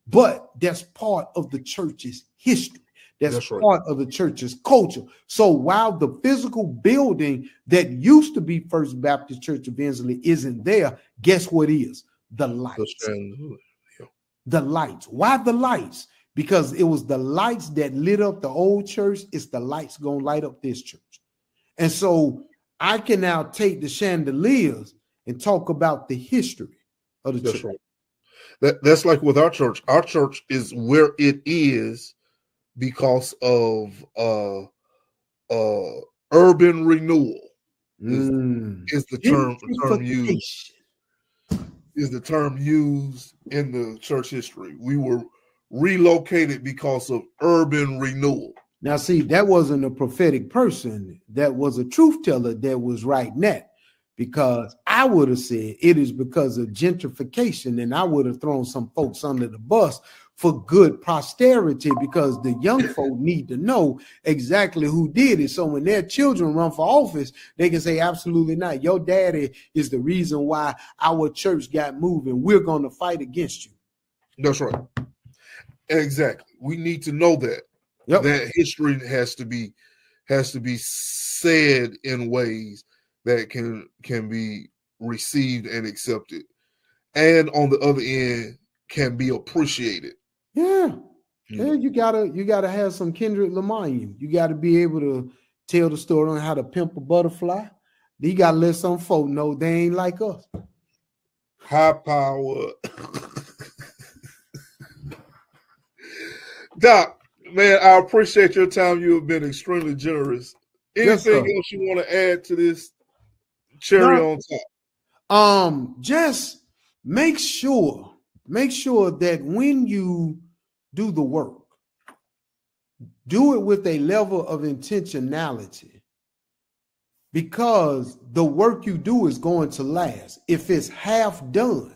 But that's part of the church's history. That's part right. of the church's culture. So while the physical building that used to be First Baptist Church of Ensley isn't there, guess what is? The lights. The lights. Why the lights? Because it was the lights that lit up the old church. It's the lights going to light up this church. And so I can now take the chandeliers and talk about the history of the church. Right. That's like with our church. Our church is where it is because of urban renewal is the term used. Is the term used in the church history. We were relocated because of urban renewal. Now, see, that wasn't a prophetic person. That was a truth teller that was writing that, because I would have said it is because of gentrification, and I would have thrown some folks under the bus for good posterity, because the young folk need to know exactly who did it. So when their children run for office, they can say, absolutely not. Your daddy is the reason why our church got moving. We're going to fight against you. That's right. Exactly. We need to know that. Yep. That history has to be said in ways that can be received and accepted. And on the other end, can be appreciated. Yeah. Yeah, you gotta have some Kendrick Lamar in you. You gotta be able to tell the story on how to pimp a butterfly. You gotta let some folk know they ain't like us. High power. Doc, man, I appreciate your time. You have been extremely generous. Anything else you want to add to this cherry on top? Just make sure that when you do the work, do it with a level of intentionality, because the work you do is going to last. If it's half done,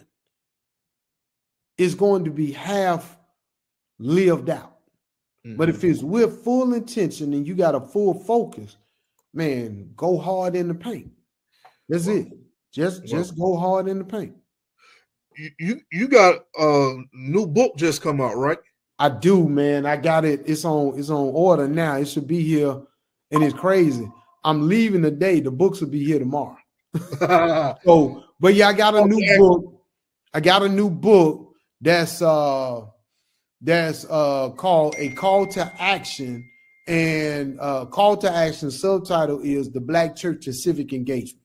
it's going to be half lived out. Mm-hmm. But if it's with full intention and you got a full focus, man, go hard in the paint. That's it. Just go hard in the paint. You got a new book just come out, right? I do, man. I got it. It's on order now. It should be here, and it's crazy. I'm leaving today. The books will be here tomorrow. So, but yeah, I got a new book. I got a new book that's called A Call to Action, and Call to Action subtitle is The Black Church and Civic Engagement.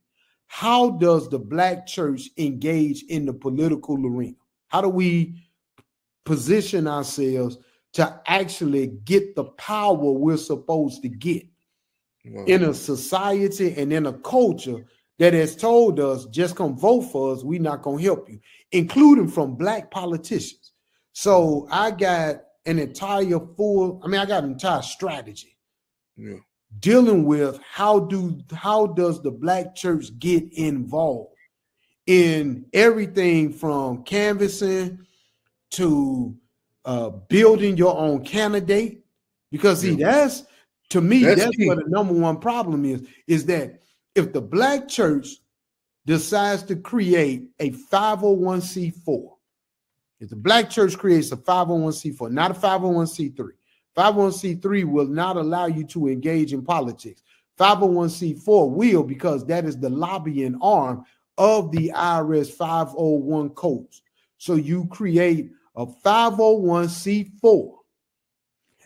How does the Black church engage in the political arena? How do we position ourselves to actually get the power we're supposed to get in a society and in a culture that has told us, just come vote for us, we're not going to help you, including from Black politicians. So I got an entire strategy dealing with how does the Black church get involved in everything from canvassing to building your own candidate, because that's where the number one problem is that if the Black church decides to create a 501c4, if the Black church creates a 501c4, not a 501c3, 501c3 will not allow you to engage in politics. 501c4 will, because that is the lobbying arm of the IRS 501 codes. So you create a 501c4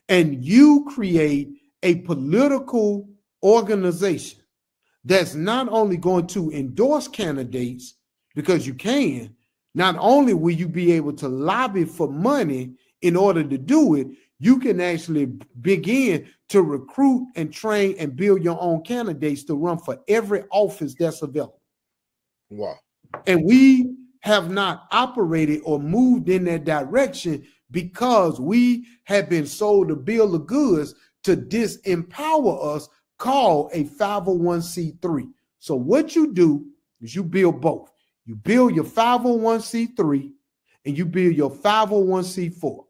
and you create a political organization that's not only going to endorse candidates, because you can, not only will you be able to lobby for money in order to do it, you can actually begin to recruit and train and build your own candidates to run for every office that's available. Wow. And we have not operated or moved in that direction because we have been sold a bill of goods to disempower us, called a 501c3. So what you do is you build both. You build your 501c3 and you build your 501c4.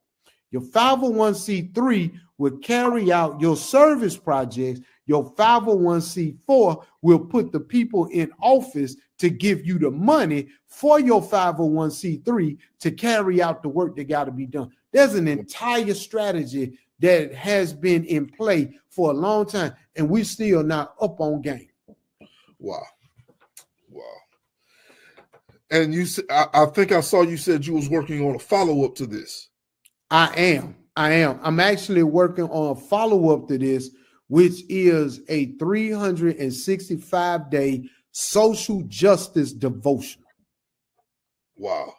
Your 501c3 will carry out your service projects. Your 501c4 will put the people in office to give you the money for your 501c3 to carry out the work that got to be done. There's an entire strategy that has been in play for a long time, and we still not up on game. Wow. And I think I saw you said you was working on a follow-up to this. I am. I'm actually working on a follow-up to this, which is a 365-day social justice devotional. Wow.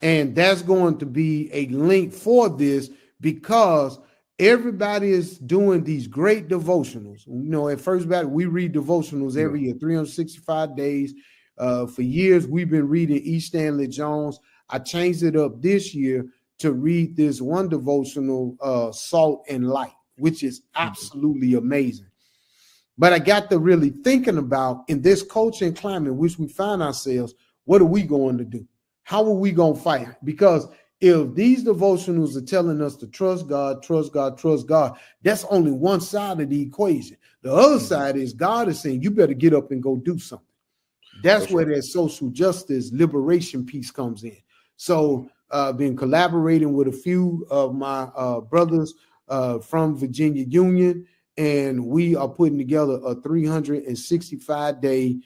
And that's going to be a link for this, because everybody is doing these great devotionals. You know, at First Baptist, we read devotionals every year, 365 days. For years, we've been reading E. Stanley Jones. I changed it up this year to read this one devotional, Salt and Light, which is absolutely amazing. But I got to really thinking about, in this culture and climate in which we find ourselves, what are we going to do? How are we going to fight? Because if these devotionals are telling us to trust God, that's only one side of the equation. The other side is God is saying, you better get up and go do something. That's where that social justice liberation piece comes in. So been collaborating with a few of my brothers from Virginia Union, and we are putting together a 365-day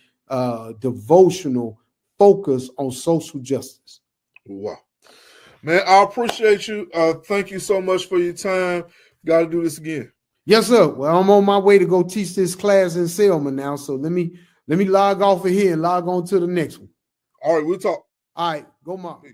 devotional focus on social justice. Wow. Man, I appreciate you. Thank you so much for your time. Got to do this again. Yes, sir. Well, I'm on my way to go teach this class in Selma now. So let me log off of here and log on to the next one. All right, we'll talk. All right, go Mark.